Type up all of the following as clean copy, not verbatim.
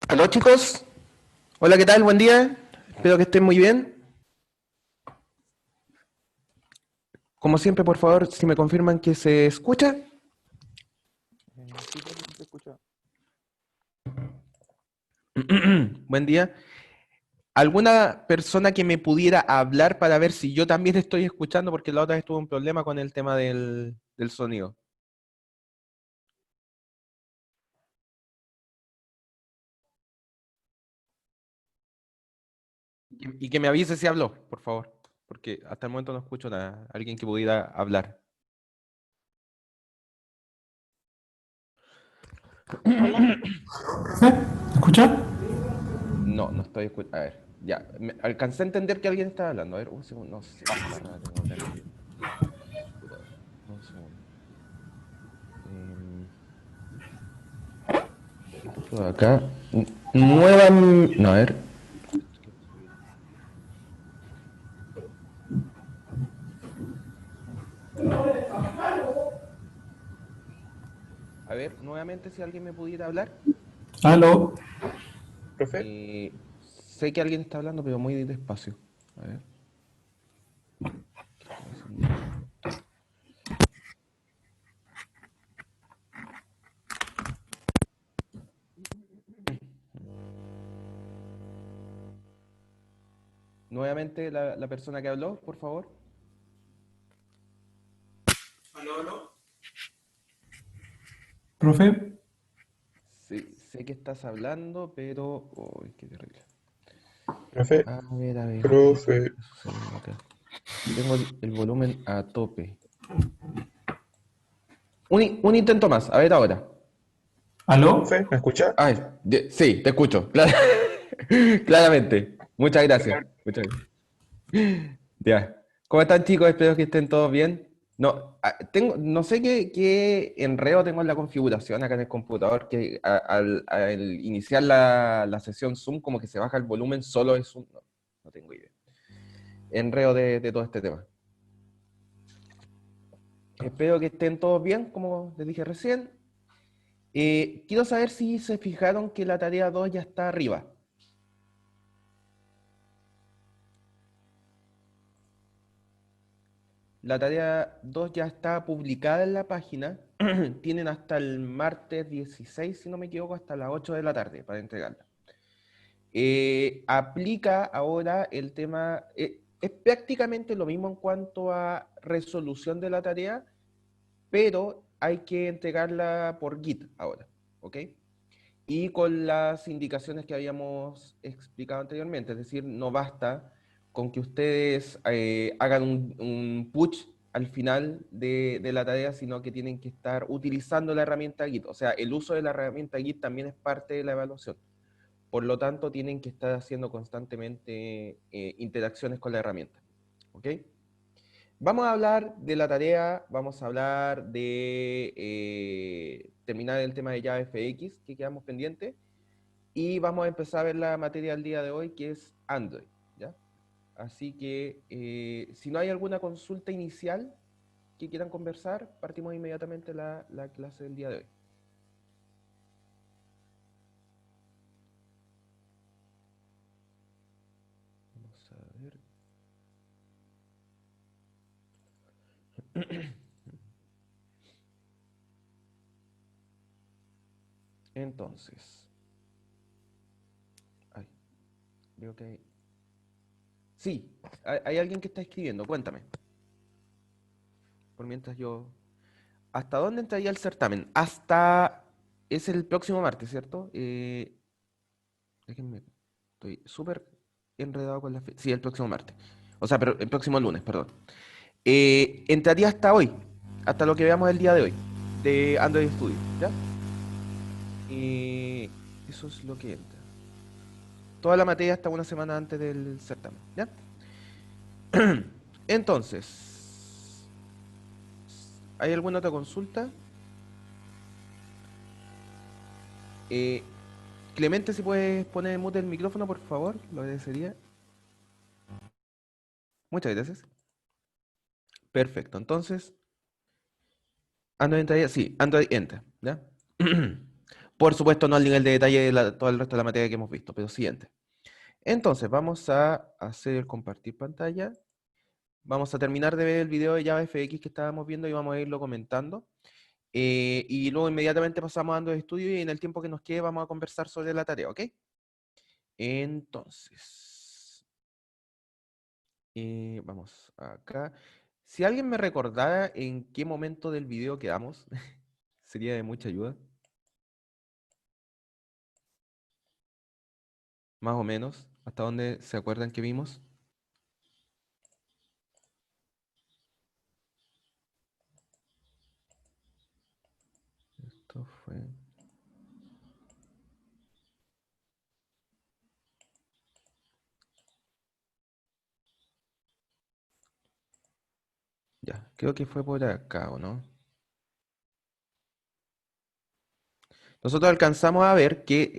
Aló chicos, hola, ¿qué tal? Buen día, espero que estén muy bien. Como siempre, por favor, si me confirman que se escucha. Sí, profe, sí se escucha. Buen día. ¿Alguna persona que me pudiera hablar para ver si yo también estoy escuchando? Porque la otra vez tuve un problema con el tema del sonido. Y que me avise si habló, por favor, porque hasta el momento no escucho nada. Alguien que pudiera hablar. Hola. ¿Me escucha? No, no estoy escuchando. A ver, ya. Alcancé a entender que alguien estaba hablando. A ver, un segundo. No sé qué embarrada tengo acá en el computador. Un segundo. Em, Esto de acá. Nueva. No, a ver. Quiero subir. A ver, nuevamente si alguien me pudiera hablar. Aló. Profe, Sé que alguien está hablando, pero muy despacio. A ver, ¿qué está pasando? Nuevamente la persona que habló, por favor. Profe. Sí, sé que estás hablando, pero. Uy, qué terrible. profe, A ver, ¿qué profe, está sucediendo acá? Tengo el volumen a tope. Un intento más, a ver ahora. Aló. profe, ¿me escucha? Ay, sí, te escucho, claramente. Muchas gracias. Muchas gracias. Ya. ¿Cómo están chicos? Espero que estén todos bien. No, no sé qué enredo tengo en la configuración acá en el computador, que al iniciar la sesión Zoom como que se baja el volumen solo de Zoom. No, no tengo idea. Enredo de todo este tema. Espero que estén todos bien, como les dije recién. Quiero saber si se fijaron que la tarea 2 ya está arriba. La tarea 2 ya está publicada en la página. Tienen hasta el martes 16, si no me equivoco, hasta las 8 de la tarde para entregarla. Aplica ahora el tema, es prácticamente lo mismo en cuanto a resolución de la tarea, pero hay que entregarla por Git ahora, ¿ok? Y con las indicaciones que habíamos explicado anteriormente, es decir, no basta con que ustedes hagan un push al final de la tarea, sino que tienen que estar utilizando la herramienta Git. O sea, el uso de la herramienta Git también es parte de la evaluación. Por lo tanto, tienen que estar haciendo constantemente interacciones con la herramienta. ¿Ok? Vamos a hablar de la tarea, vamos a hablar de terminar el tema de JavaFX que quedamos pendientes y vamos a empezar a ver la materia del día de hoy, que es Android, ¿ya? Así que, si no hay alguna consulta inicial que quieran conversar, partimos inmediatamente la clase del día de hoy. Vamos a ver. Entonces, ay, veo que hay... Sí, hay alguien que está escribiendo, cuéntame. Por mientras yo... ¿Hasta dónde entraría el certamen? Hasta... Es el próximo martes, ¿cierto? Déjenme... Estoy súper enredado con la fecha. Sí, el próximo martes. O sea, pero el próximo lunes, perdón. Entraría hasta hoy, hasta lo que veamos el día de hoy, de Android Studio, ¿ya? Eso es lo que entra. Toda la materia hasta una semana antes del certamen, ¿ya? Entonces, ¿hay alguna otra consulta? Eh, Clemente, si puedes poner en mute el micrófono, por favor, lo agradecería. Muchas gracias. Perfecto, entonces, Android entraría, sí, Android entra, ¿ya? Por supuesto, no al nivel de detalle de todo el resto de la materia que hemos visto, pero siguiente. Entonces, vamos a hacer el compartir pantalla. Vamos a terminar de ver el video de JavaFX que estábamos viendo y vamos a irlo comentando. Y luego inmediatamente pasamos a dando de estudio y en el tiempo que nos quede vamos a conversar sobre la tarea, ¿ok? Entonces, vamos acá. Si alguien me recordara en qué momento del video quedamos, sería de mucha ayuda. Más o menos, hasta dónde se acuerdan que vimos. Esto fue... Ya, creo que fue por acá, ¿o no? Nosotros alcanzamos a ver que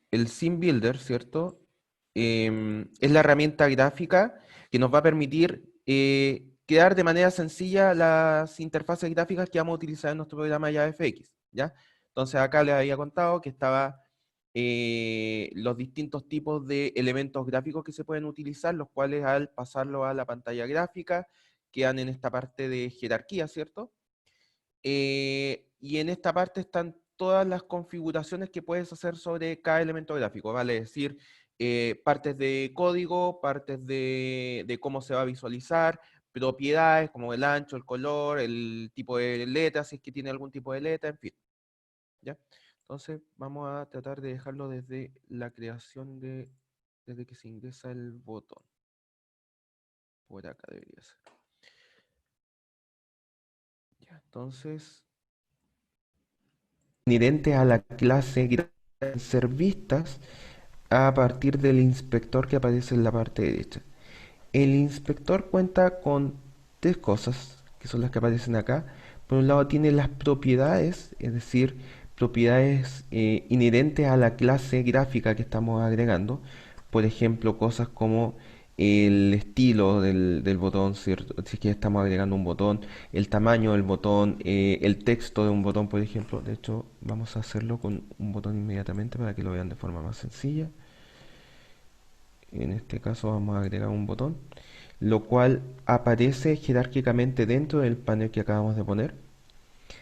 el Scene Builder, ¿cierto? Es la herramienta gráfica que nos va a permitir crear de manera sencilla las interfaces gráficas que vamos a utilizar en nuestro programa JavaFX, ¿ya? Entonces acá les había contado que estaba los distintos tipos de elementos gráficos que se pueden utilizar, los cuales al pasarlo a la pantalla gráfica quedan en esta parte de jerarquía, ¿cierto? Y en esta parte están todas las configuraciones que puedes hacer sobre cada elemento gráfico, vale decir, partes de código, partes de cómo se va a visualizar, propiedades como el ancho, el color, el tipo de letra, si es que tiene algún tipo de letra, en fin. ¿Ya? Entonces vamos a tratar de dejarlo desde la creación desde que se ingresa el botón. Por acá debería ser. Ya, entonces, inherentes a la clase ser vistas a partir del inspector que aparece en la parte derecha. El inspector cuenta con tres cosas, que son las que aparecen acá. Por un lado tiene las propiedades, es decir, propiedades inherentes a la clase gráfica que estamos agregando. Por ejemplo, cosas como el estilo del botón, ¿cierto? Si es que estamos agregando un botón, el tamaño del botón, el texto de un botón, por ejemplo. De hecho, vamos a hacerlo con un botón inmediatamente para que lo vean de forma más sencilla. En este caso vamos a agregar un botón, lo cual aparece jerárquicamente dentro del panel que acabamos de poner.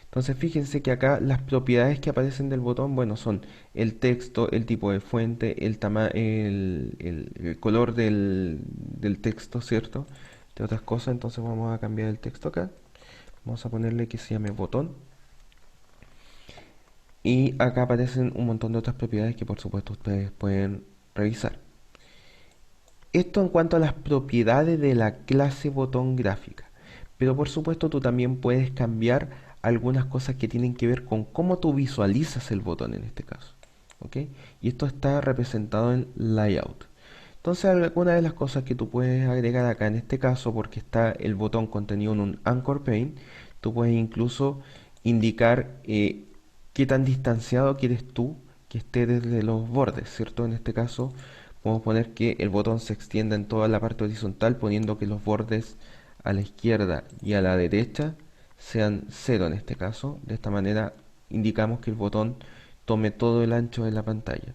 Entonces fíjense que acá las propiedades que aparecen del botón, bueno, son el texto, el tipo de fuente, el color del texto, ¿cierto? De otras cosas, entonces vamos a cambiar el texto acá. Vamos a ponerle que se llame botón. Y acá aparecen un montón de otras propiedades que por supuesto ustedes pueden revisar. Esto en cuanto a las propiedades de la clase botón gráfica. Pero por supuesto tú también puedes cambiar algunas cosas que tienen que ver con cómo tú visualizas el botón en este caso. ¿Ok? Y esto está representado en layout. Entonces algunas de las cosas que tú puedes agregar acá en este caso, porque está el botón contenido en un anchor pane, tú puedes incluso indicar qué tan distanciado quieres tú que esté desde los bordes, ¿cierto? En este caso podemos poner que el botón se extienda en toda la parte horizontal, poniendo que los bordes a la izquierda y a la derecha sean 0 en este caso. De esta manera indicamos que el botón tome todo el ancho de la pantalla.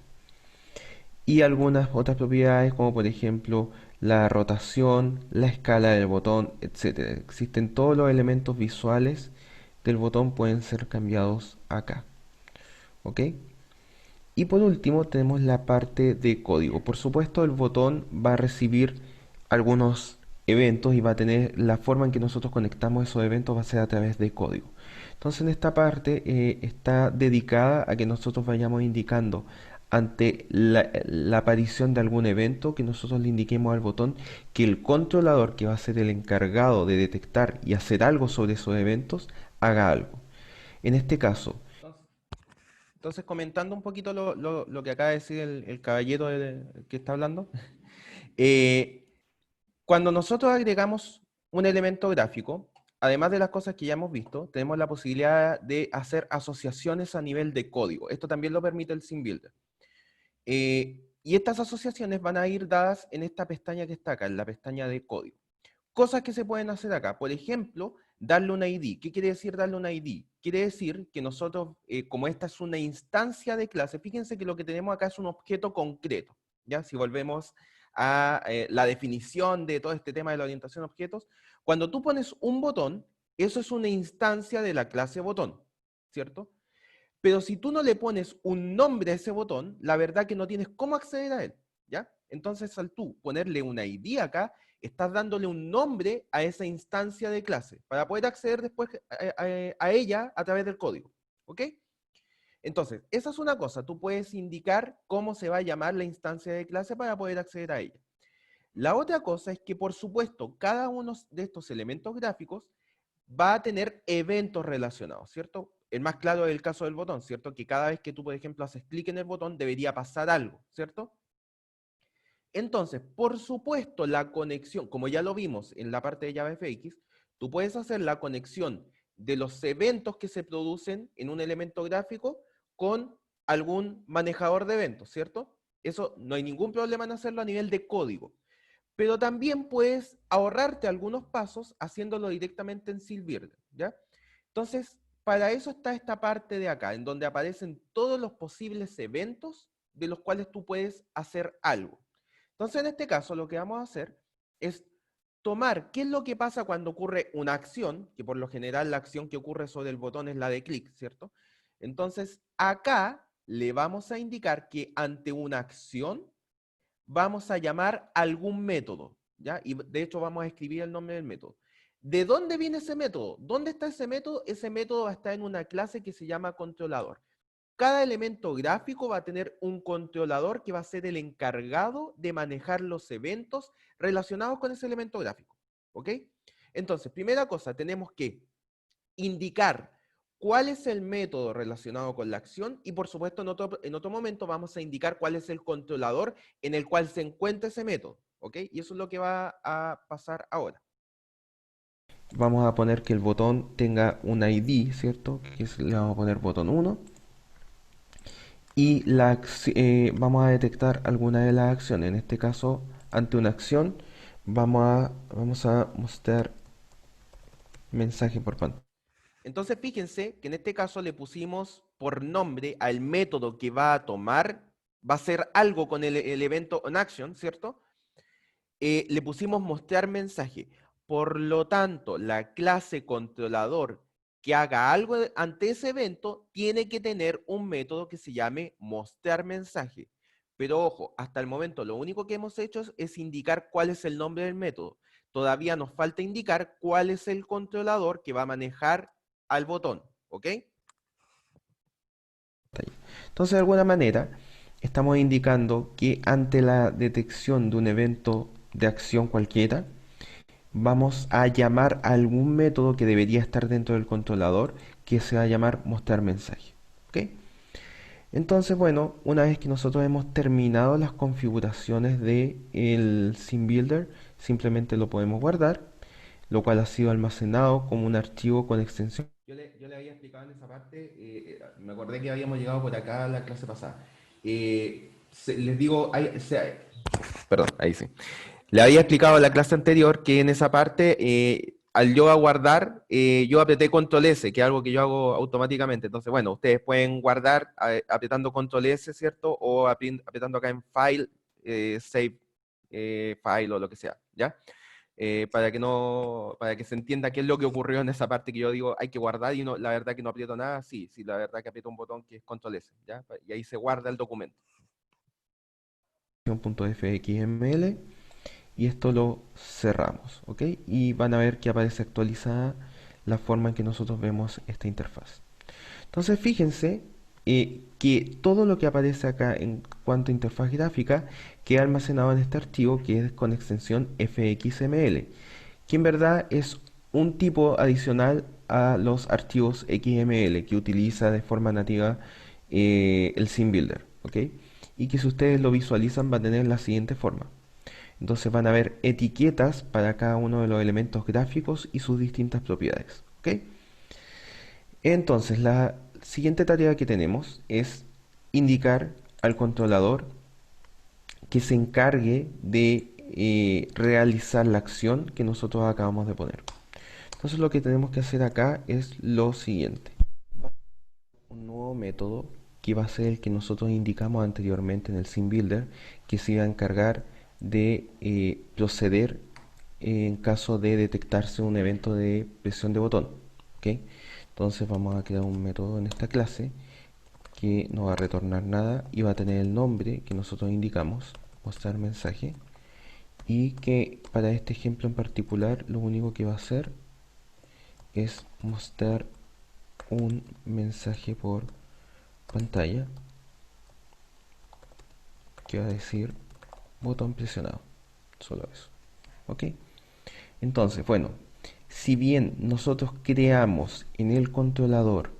Y algunas otras propiedades como por ejemplo la rotación, la escala del botón, etcétera. Existen todos los elementos visuales del botón pueden ser cambiados acá. ¿Ok? Y por último tenemos la parte de código. Por supuesto el botón va a recibir algunos eventos y va a tener la forma en que nosotros conectamos esos eventos va a ser a través de código. Entonces en esta parte está dedicada a que nosotros vayamos indicando ante la aparición de algún evento que nosotros le indiquemos al botón que el controlador que va a ser el encargado de detectar y hacer algo sobre esos eventos haga algo. En este caso, entonces, comentando un poquito lo que acaba de decir el caballero que está hablando, eh, cuando nosotros agregamos un elemento gráfico, además de las cosas que ya hemos visto, tenemos la posibilidad de hacer asociaciones a nivel de código. Esto también lo permite el SceneBuilder. Y estas asociaciones van a ir dadas en esta pestaña que está acá, en la pestaña de código. Cosas que se pueden hacer acá. Por ejemplo, darle una ID. ¿Qué quiere decir darle una ID? Quiere decir que nosotros, como esta es una instancia de clase, fíjense que lo que tenemos acá es un objeto concreto, ¿ya? Si volvemos a la definición de todo este tema de la orientación a objetos, cuando tú pones un botón, eso es una instancia de la clase botón, ¿cierto? Pero si tú no le pones un nombre a ese botón, la verdad que no tienes cómo acceder a él, ¿ya? Entonces, al tú ponerle una ID acá, estás dándole un nombre a esa instancia de clase para poder acceder después a ella a través del código, ¿ok? Entonces, esa es una cosa, tú puedes indicar cómo se va a llamar la instancia de clase para poder acceder a ella. La otra cosa es que, por supuesto, cada uno de estos elementos gráficos va a tener eventos relacionados, ¿cierto? El más claro es el caso del botón, ¿cierto? Que cada vez que tú, por ejemplo, haces clic en el botón, debería pasar algo, ¿cierto? Entonces, por supuesto, la conexión, como ya lo vimos en la parte de JavaFX, tú puedes hacer la conexión de los eventos que se producen en un elemento gráfico con algún manejador de eventos, ¿cierto? Eso no hay ningún problema en hacerlo a nivel de código. Pero también puedes ahorrarte algunos pasos haciéndolo directamente en Silvir, ¿ya? Entonces, para eso está esta parte de acá, en donde aparecen todos los posibles eventos de los cuales tú puedes hacer algo. Entonces, en este caso, lo que vamos a hacer es tomar qué es lo que pasa cuando ocurre una acción, que por lo general la acción que ocurre sobre el botón es la de clic, ¿cierto? Entonces, acá le vamos a indicar que ante una acción vamos a llamar algún método, ¿ya? Y de hecho vamos a escribir el nombre del método. ¿De dónde viene ese método? ¿Dónde está ese método? Ese método va a estar en una clase que se llama controlador. Cada elemento gráfico va a tener un controlador que va a ser el encargado de manejar los eventos relacionados con ese elemento gráfico, ¿ok? Entonces, primera cosa, tenemos que indicar cuál es el método relacionado con la acción y por supuesto en otro momento vamos a indicar cuál es el controlador en el cual se encuentra ese método, ¿ok? Y eso es lo que va a pasar ahora. Vamos a poner que el botón tenga un ID, ¿cierto? Le vamos a poner botón 1 y vamos a detectar alguna de las acciones. En este caso, ante una acción, vamos a mostrar mensaje por pantalla. Entonces, fíjense que en este caso le pusimos por nombre al método que va a tomar, va a hacer algo con el evento onAction, ¿cierto? Le pusimos mostrar mensaje. Por lo tanto, la clase controlador que haga algo ante ese evento tiene que tener un método que se llame mostrar mensaje. Pero ojo, hasta el momento lo único que hemos hecho es indicar cuál es el nombre del método. Todavía nos falta indicar cuál es el controlador que va a manejar al botón, ¿ok? Entonces, de alguna manera, estamos indicando que ante la detección de un evento de acción cualquiera, vamos a llamar a algún método que debería estar dentro del controlador, que se va a llamar mostrar mensaje, ¿ok? Entonces, bueno, una vez que nosotros hemos terminado las configuraciones del SceneBuilder, simplemente lo podemos guardar, lo cual ha sido almacenado como un archivo con extensión. Yo le había explicado en esa parte, me acordé que habíamos llegado por acá a la clase pasada. Les digo, perdón, ahí sí. Le había explicado en la clase anterior que en esa parte, al yo guardar, yo apreté Control S, que es algo que yo hago automáticamente. Entonces, bueno, ustedes pueden guardar apretando Control S, ¿cierto? O apretando acá en File, Save File o lo que sea, ¿ya? Para que no, para que se entienda qué es lo que ocurrió en esa parte que yo digo hay que guardar y no, la verdad que no aprieto nada, sí, la verdad que aprieto un botón que es Control S, ¿ya? Y ahí se guarda el documento. .fxml y esto lo cerramos, ¿ok? Y van a ver que aparece actualizada la forma en que nosotros vemos esta interfaz. Entonces fíjense que todo lo que aparece acá en cuanto a interfaz gráfica queda almacenado en este archivo que es con extensión fxml, que en verdad es un tipo adicional a los archivos XML que utiliza de forma nativa el SceneBuilder, ¿ok? Y que si ustedes lo visualizan va a tener la siguiente forma. Entonces van a haber etiquetas para cada uno de los elementos gráficos y sus distintas propiedades, ¿ok? Entonces la siguiente tarea que tenemos es indicar al controlador que se encargue de realizar la acción que nosotros acabamos de poner. Entonces lo que tenemos que hacer acá es lo siguiente. Un nuevo método que va a ser el que nosotros indicamos anteriormente en el Scene Builder, que se iba a encargar de proceder en caso de detectarse un evento de presión de botón. ¿Ok? Entonces vamos a crear un método en esta clase que no va a retornar nada y va a tener el nombre que nosotros indicamos, mostrar mensaje, y que para este ejemplo en particular lo único que va a hacer es mostrar un mensaje por pantalla que va a decir botón presionado, solo eso. ¿Ok? Entonces, bueno, si bien nosotros creamos en el controlador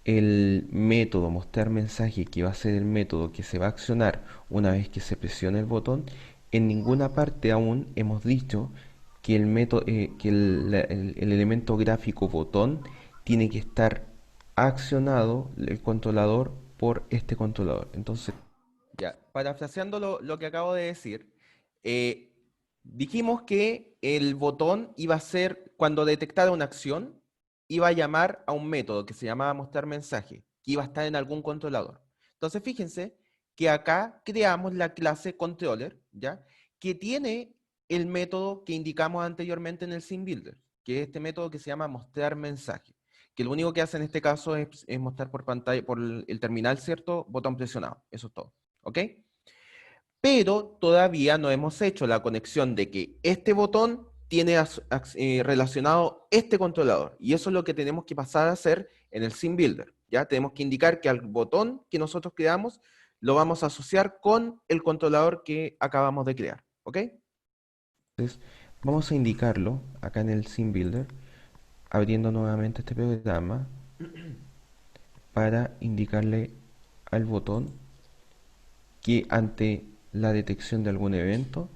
el método mostrar mensaje, que va a ser el método que se va a accionar una vez que se presione el botón, en ninguna parte aún hemos dicho que el método, que el elemento gráfico botón tiene que estar accionado el controlador por este controlador. Entonces, ya, parafraseando lo que acabo de decir, eh, dijimos que el botón iba a ser, cuando detectara una acción, iba a llamar a un método que se llamaba mostrar mensaje, que iba a estar en algún controlador. Entonces, fíjense que acá creamos la clase controller, ¿ya? Que tiene el método que indicamos anteriormente en el Scene Builder, que es este método que se llama mostrar mensaje, que lo único que hace en este caso es mostrar por pantalla, por el terminal, ¿cierto? Botón presionado. Eso es todo. ¿Ok? Pero todavía no hemos hecho la conexión de que este botón tiene relacionado este controlador. Y eso es lo que tenemos que pasar a hacer en el Scene Builder. ¿Ya? Tenemos que indicar que al botón que nosotros creamos lo vamos a asociar con el controlador que acabamos de crear. ¿Ok? Entonces, vamos a indicarlo acá en el Scene Builder, abriendo nuevamente este programa para indicarle al botón que ante la detección de algún evento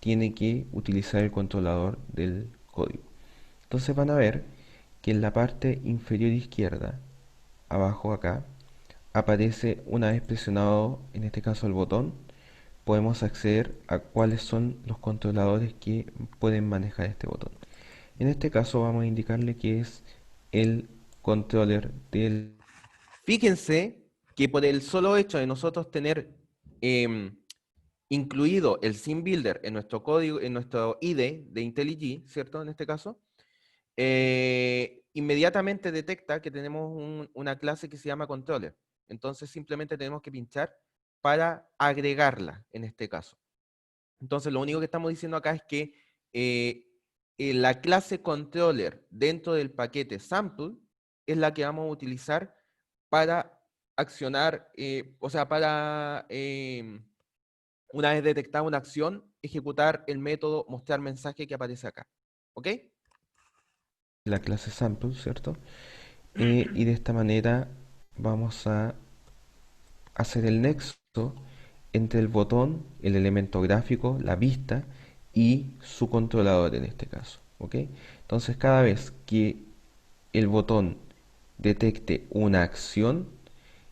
tiene que utilizar el controlador del código. Entonces van a ver que en la parte inferior izquierda, abajo acá, aparece, una vez presionado en este caso el botón, podemos acceder a cuáles son los controladores que pueden manejar este botón. En este caso vamos a indicarle que es el controller del... Fíjense que por el solo hecho de nosotros tener incluido el Scene Builder en nuestro código, en nuestro IDE de IntelliJ, ¿cierto? En este caso, inmediatamente detecta que tenemos una clase que se llama controller. Entonces simplemente tenemos que pinchar para agregarla en este caso. Entonces lo único que estamos diciendo acá es que la clase controller dentro del paquete sample es la que vamos a utilizar para accionar, o sea, para una vez detectada una acción, ejecutar el método mostrar mensaje que aparece acá. ¿Ok? La clase sample, ¿cierto? Y de esta manera vamos a hacer el nexo entre el botón, el elemento gráfico, la vista y su controlador en este caso. ¿Ok? Entonces cada vez que el botón detecte una acción,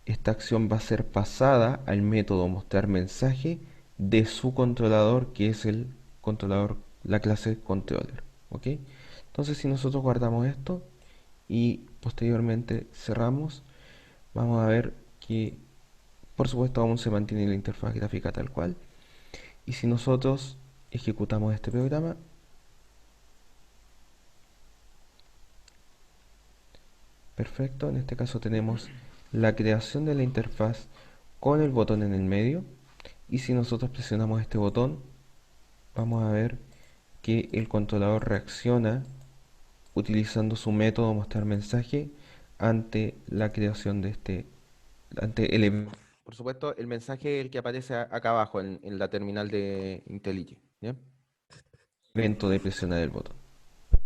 esta acción va a ser pasada al método mostrar mensaje de su controlador, que es el controlador, la clase controller. ¿Ok? Entonces si nosotros guardamos esto y posteriormente cerramos, vamos a ver que por supuesto aún se mantiene la interfaz gráfica tal cual. Y si nosotros ejecutamos este programa, perfecto, en este caso tenemos la creación de la interfaz con el botón en el medio. Y si nosotros presionamos este botón, vamos a ver que el controlador reacciona utilizando su método mostrar mensaje ante la creación de ante el por supuesto, el mensaje es el que aparece acá abajo en la terminal de IntelliJ, ¿ya? Evento de presionar el botón. Lo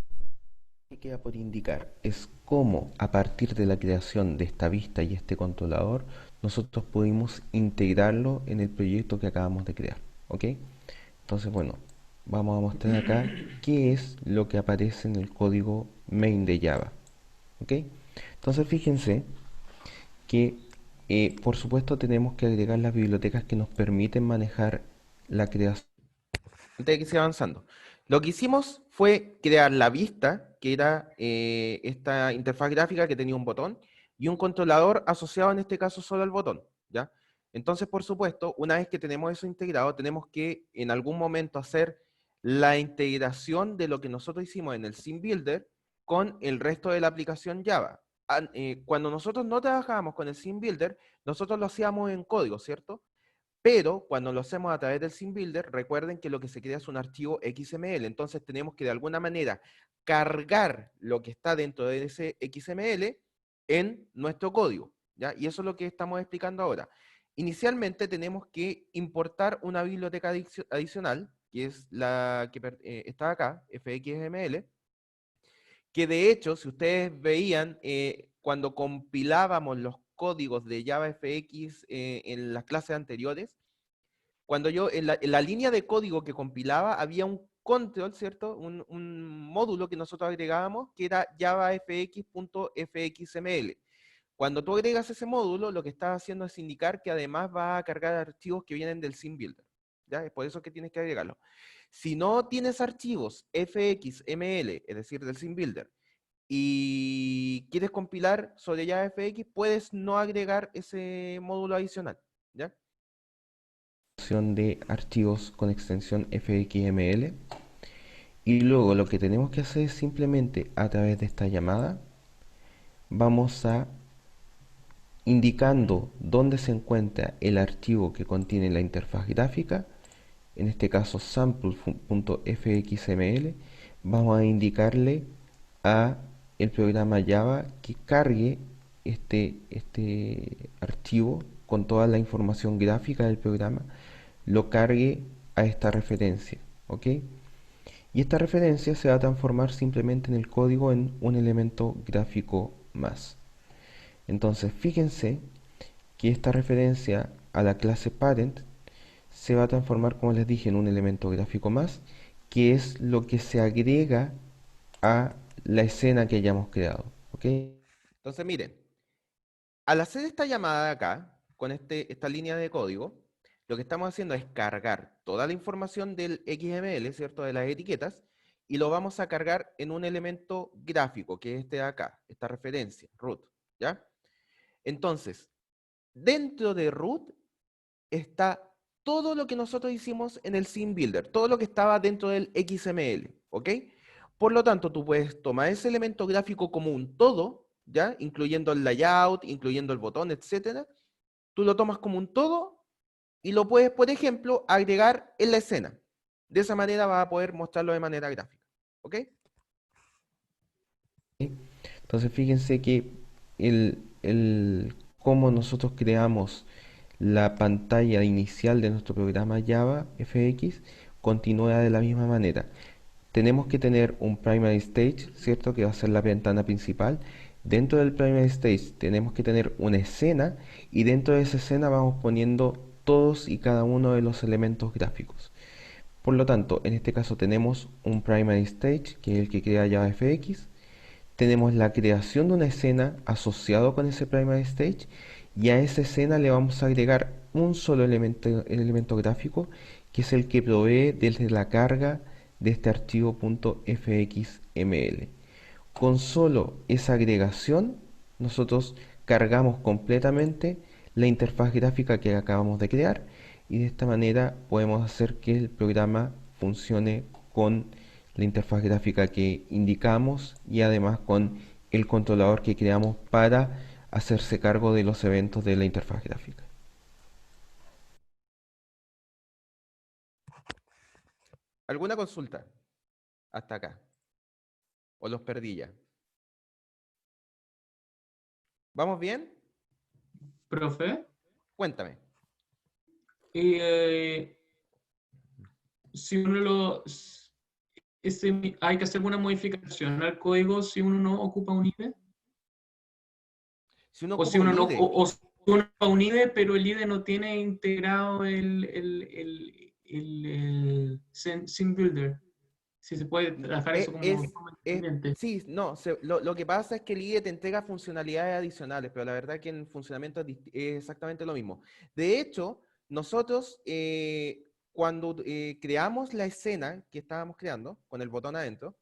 que queda por indicar es cómo, a partir de la creación de esta vista y este controlador, nosotros pudimos integrarlo en el proyecto que acabamos de crear. ¿Ok? Entonces, bueno, vamos a mostrar acá qué es lo que aparece en el código main de Java. ¿Ok? Entonces, fíjense que, por supuesto, tenemos que agregar las bibliotecas que nos permiten manejar la creación. Antes de que siga avanzando, lo que hicimos fue crear la vista que era esta interfaz gráfica que tenía un botón y un controlador asociado en este caso solo al botón, ¿ya? Entonces, por supuesto, una vez que tenemos eso integrado, tenemos que en algún momento hacer la integración de lo que nosotros hicimos en el Scene Builder con el resto de la aplicación Java. Cuando nosotros no trabajábamos con el Scene Builder, nosotros lo hacíamos en código, ¿cierto? Pero cuando lo hacemos a través del Scene Builder, recuerden que lo que se crea es un archivo XML. Entonces tenemos que de alguna manera cargar lo que está dentro de ese XML en nuestro código, ¿ya? Y eso es lo que estamos explicando ahora. Inicialmente tenemos que importar una biblioteca adicional, que es la que está acá, fxml, que de hecho, si ustedes veían, cuando compilábamos los códigos de JavaFX en las clases anteriores, cuando yo, en la línea de código que compilaba, había un control, ¿cierto? Un módulo que nosotros agregábamos, que era javafx.fxml. Cuando tú agregas ese módulo, lo que estás haciendo es indicar que además va a cargar archivos que vienen del Scene Builder, ¿ya? Es por eso que tienes que agregarlo. Si no tienes archivos fxml, es decir, del Scene Builder, y quieres compilar sobre JavaFX, puedes no agregar ese módulo adicional, ¿ya? De archivos con extensión fxml, y luego lo que tenemos que hacer es simplemente a través de esta llamada vamos a indicando dónde se encuentra el archivo que contiene la interfaz gráfica, en este caso sample.fxml, vamos a indicarle a el programa Java que cargue este archivo con toda la información gráfica del programa, lo cargue a esta referencia, ¿ok? Y esta referencia se va a transformar simplemente en el código en un elemento gráfico más. Entonces, fíjense que esta referencia a la clase parent se va a transformar, como les dije, en un elemento gráfico más, que es lo que se agrega a la escena que hayamos creado, ¿ok? Entonces, miren, al hacer esta llamada de acá, con esta línea de código, lo que estamos haciendo es cargar toda la información del XML, ¿cierto? De las etiquetas, y lo vamos a cargar en un elemento gráfico, que es este de acá, esta referencia, root, ¿ya? Entonces, dentro de root está todo lo que nosotros hicimos en el Scene Builder, todo lo que estaba dentro del XML, ¿ok? Por lo tanto, tú puedes tomar ese elemento gráfico como un todo, ¿ya? Incluyendo el layout, incluyendo el botón, etcétera. Tú lo tomas como un todo y lo puedes, por ejemplo, agregar en la escena. De esa manera vas a poder mostrarlo de manera gráfica, ¿ok? Entonces, fíjense que cómo nosotros creamos la pantalla inicial de nuestro programa Java FX continúa de la misma manera. Tenemos que tener un primary stage, ¿cierto? Que va a ser la ventana principal. Dentro del primary stage tenemos que tener una escena y dentro de esa escena vamos poniendo todos y cada uno de los elementos gráficos. Por lo tanto, en este caso tenemos un primary stage, que es el que crea JavaFX. Tenemos la creación de una escena asociado con ese primary stage y a esa escena le vamos a agregar un solo elemento gráfico, que es el que provee desde la carga de este archivo .fxml. Con solo esa agregación nosotros cargamos completamente la interfaz gráfica que acabamos de crear y de esta manera podemos hacer que el programa funcione con la interfaz gráfica que indicamos y además con el controlador que creamos para hacerse cargo de los eventos de la interfaz gráfica. ¿Alguna consulta hasta acá? ¿O los perdí ya? ¿Vamos bien? Profe, Cuéntame. si uno hay que hacer alguna modificación al código si uno no ocupa un IDE, Si uno o si ocupa uno un no, IDE, o si uno ocupa un IDE, pero el IDE no tiene integrado el Scene Builder, si se puede trabajar eso como independiente. sí, no, lo que pasa es que el IDE te entrega funcionalidades adicionales, pero la verdad que en funcionamiento es exactamente lo mismo. De hecho, nosotros cuando creamos la escena que estábamos creando, con el botón adentro,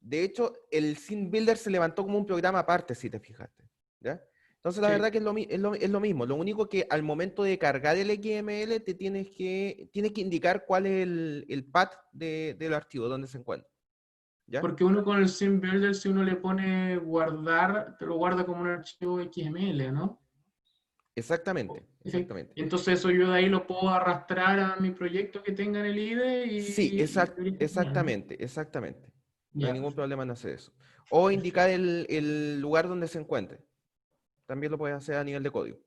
De hecho, el Scene Builder se levantó como un programa aparte, si te fijaste. ¿Ya? Entonces, la Sí. verdad que es lo mismo. Lo único que al momento de cargar el XML, tienes que indicar cuál es el path del archivo, donde se encuentra. ¿Ya? Porque uno con el Sim Builder, si uno le pone guardar, te lo guarda como un archivo XML, ¿no? Exactamente, Sí. exactamente. Y entonces eso yo de ahí lo puedo arrastrar a mi proyecto que tenga en el IDE Sí, y debería funcionar, ¿no? exactamente. No hay Ya, ningún perfecto. problema en hacer eso. O indicar el lugar donde se encuentre. También lo puedes hacer a nivel de código.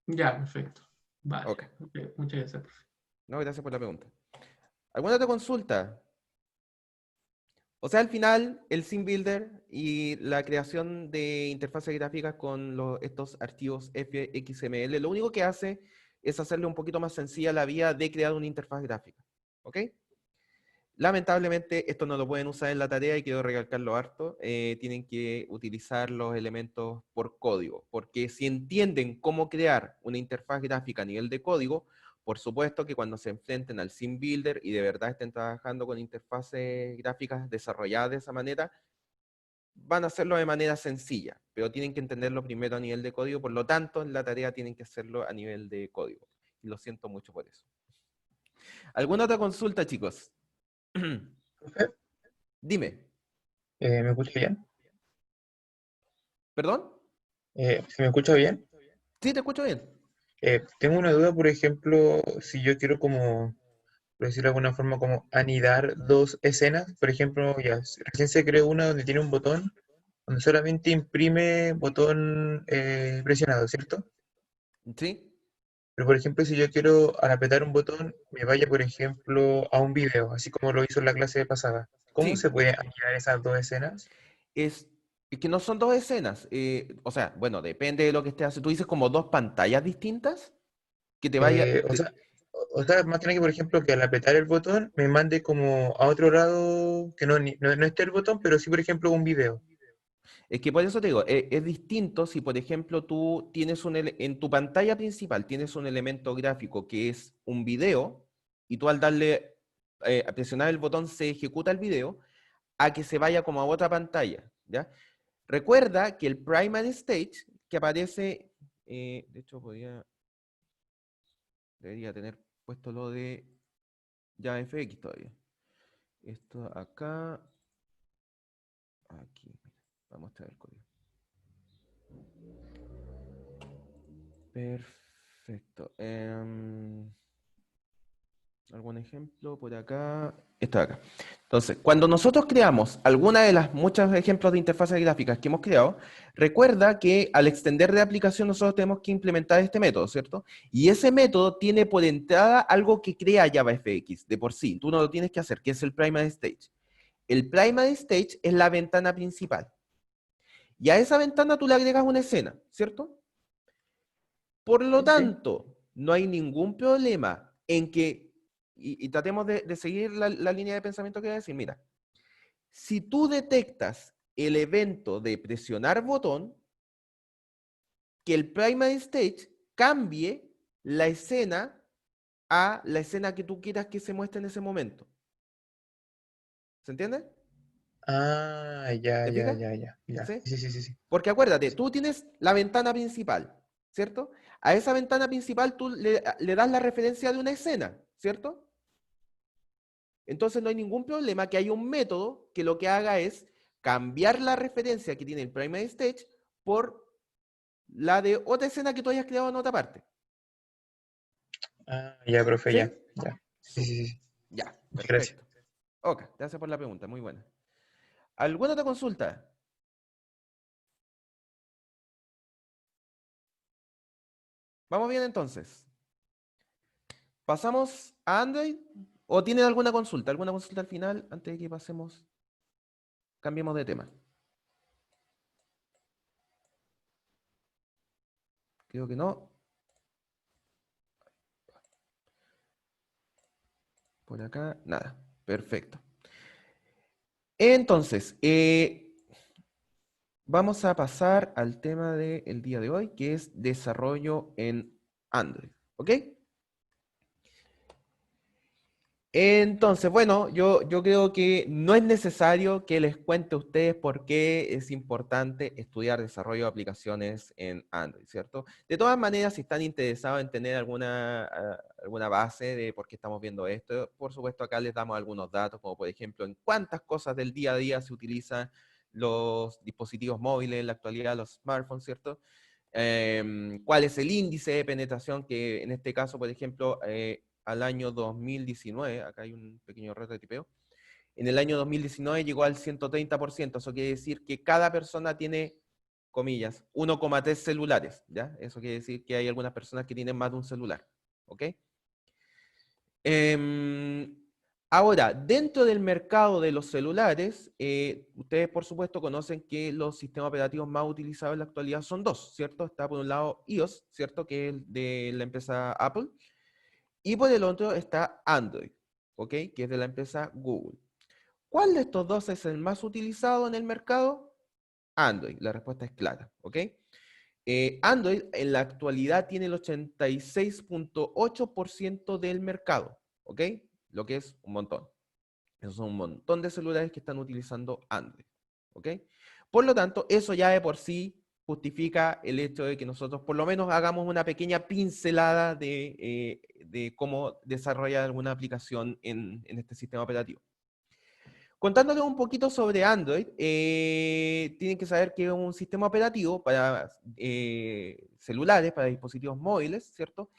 Ya, perfecto. Vale. Ok. Ok, muchas gracias, profe. No, gracias por la pregunta. ¿Alguna otra consulta? O sea, al final, el Scene Builder y la creación de interfaces gráficas con estos archivos FXML, lo único que hace es hacerle un poquito más sencilla la vía de crear una interfaz gráfica. ¿Ok? Lamentablemente, esto no lo pueden usar en la tarea y quiero recalcarlo harto. Tienen que utilizar los elementos por código, porque si entienden cómo crear una interfaz gráfica a nivel de código, por supuesto que cuando se enfrenten al Scene Builder y de verdad estén trabajando con interfaces gráficas desarrolladas de esa manera, van a hacerlo de manera sencilla, pero tienen que entenderlo primero a nivel de código, por lo tanto, en la tarea tienen que hacerlo a nivel de código. Y lo siento mucho por eso. ¿Alguna otra consulta, chicos? Profe, Dime. ¿me escucha bien? ¿Perdón? ¿Se me escucha bien? Sí, te escucho bien. Tengo una duda, por ejemplo, si yo quiero como, por decirlo de alguna forma, como anidar dos escenas. Por ejemplo, ya, recién se creó una donde tiene un botón, donde solamente imprime botón presionado, ¿cierto? ¿Sí? Pero, por ejemplo, si yo quiero, al apretar un botón, me vaya, por ejemplo, a un video, así como lo hizo en la clase pasada. ¿Cómo se Sí. puede anidar esas dos escenas? Es que no son dos escenas. O sea, bueno, depende de lo que estés haciendo. Tú dices como dos pantallas distintas que te vaya. Eh, o sea, o sea, más que nada que, por ejemplo, que al apretar el botón me mande como a otro lado que no esté el botón, pero sí, por ejemplo, un video. Es que por eso te digo, es distinto si, por ejemplo, tú tienes en tu pantalla principal tienes un elemento gráfico que es un video y tú al darle, a presionar el botón se ejecuta el video, a que se vaya como a otra pantalla, ¿ya? Recuerda que el primary stage que aparece, de hecho debería tener puesto lo de JavaFX todavía. Esto acá, aquí, mira, vamos a mostrar el código. Perfecto. ¿Algún ejemplo por acá? Esto de acá. Entonces, cuando nosotros creamos alguna de las muchos ejemplos de interfaces gráficas que hemos creado, recuerda que al extender de aplicación nosotros tenemos que implementar este método, ¿cierto? Y ese método tiene por entrada algo que crea JavaFX de por sí. Tú no lo tienes que hacer, que es el primary stage. El primary stage es la ventana principal. Y a esa ventana tú le agregas una escena, ¿cierto? Por lo Sí, sí. tanto, no hay ningún problema en que, y tratemos de seguir la línea de pensamiento que voy a decir, mira, si tú detectas el evento de presionar botón, que el primary stage cambie la escena a la escena que tú quieras que se muestre en ese momento. ¿Se entiende? Ah, ya, ¿Te ya, fijas? ya, ya, ya. ¿Sí? Sí, sí, sí, sí. Porque acuérdate, tú tienes la ventana principal, ¿cierto? A esa ventana principal tú le das la referencia de una escena, ¿cierto? Entonces no hay ningún problema que haya un método que lo que haga es cambiar la referencia que tiene el primary stage por la de otra escena que tú hayas creado en otra parte. Ah, ya, profe, ya, ¿Sí? ya. Sí, Súper. sí, sí. Ya, Muchas gracias. perfecto. Ok, gracias por la pregunta, muy buena. ¿Alguna otra consulta? Vamos bien entonces. ¿Pasamos a Android? ¿O tienen alguna consulta? ¿Alguna consulta al final antes de que pasemos? Cambiemos de tema. Creo que no. Por acá, nada. Perfecto. Entonces, vamos a pasar al tema del día de hoy, que es desarrollo en Android. ¿Ok? Entonces, bueno, yo creo que no es necesario que les cuente a ustedes por qué es importante estudiar desarrollo de aplicaciones en Android, ¿cierto? De todas maneras, si están interesados en tener alguna base de por qué estamos viendo esto, por supuesto acá les damos algunos datos, como por ejemplo, en cuántas cosas del día a día se utilizan los dispositivos móviles en la actualidad, los smartphones, ¿cierto? Cuál es el índice de penetración que en este caso, por ejemplo, al año 2019, acá hay un pequeño error de tipeo, en el año 2019 llegó al 130%, eso quiere decir que cada persona tiene, comillas, 1,3 celulares, ¿ya? Eso quiere decir que hay algunas personas que tienen más de un celular, ¿ok? Em, Ahora, dentro del mercado de los celulares, ustedes por supuesto conocen que los sistemas operativos más utilizados en la actualidad son dos, ¿cierto? Está por un lado iOS, ¿cierto? Que es de la empresa Apple, y por el otro está Android, ¿ok? Que es de la empresa Google. ¿Cuál de estos dos es el más utilizado en el mercado? Android, la respuesta es clara, ¿ok? Android en la actualidad tiene el 86,8% del mercado, ¿ok? Lo que es un montón. Esos son un montón de celulares que están utilizando Android, ¿ok? Por lo tanto, eso ya de por sí justifica el hecho de que nosotros por lo menos hagamos una pequeña pincelada de cómo desarrollar alguna aplicación en este sistema operativo. Contándoles un poquito sobre Android, tienen que saber que es un sistema operativo para celulares, para dispositivos móviles, ¿cierto?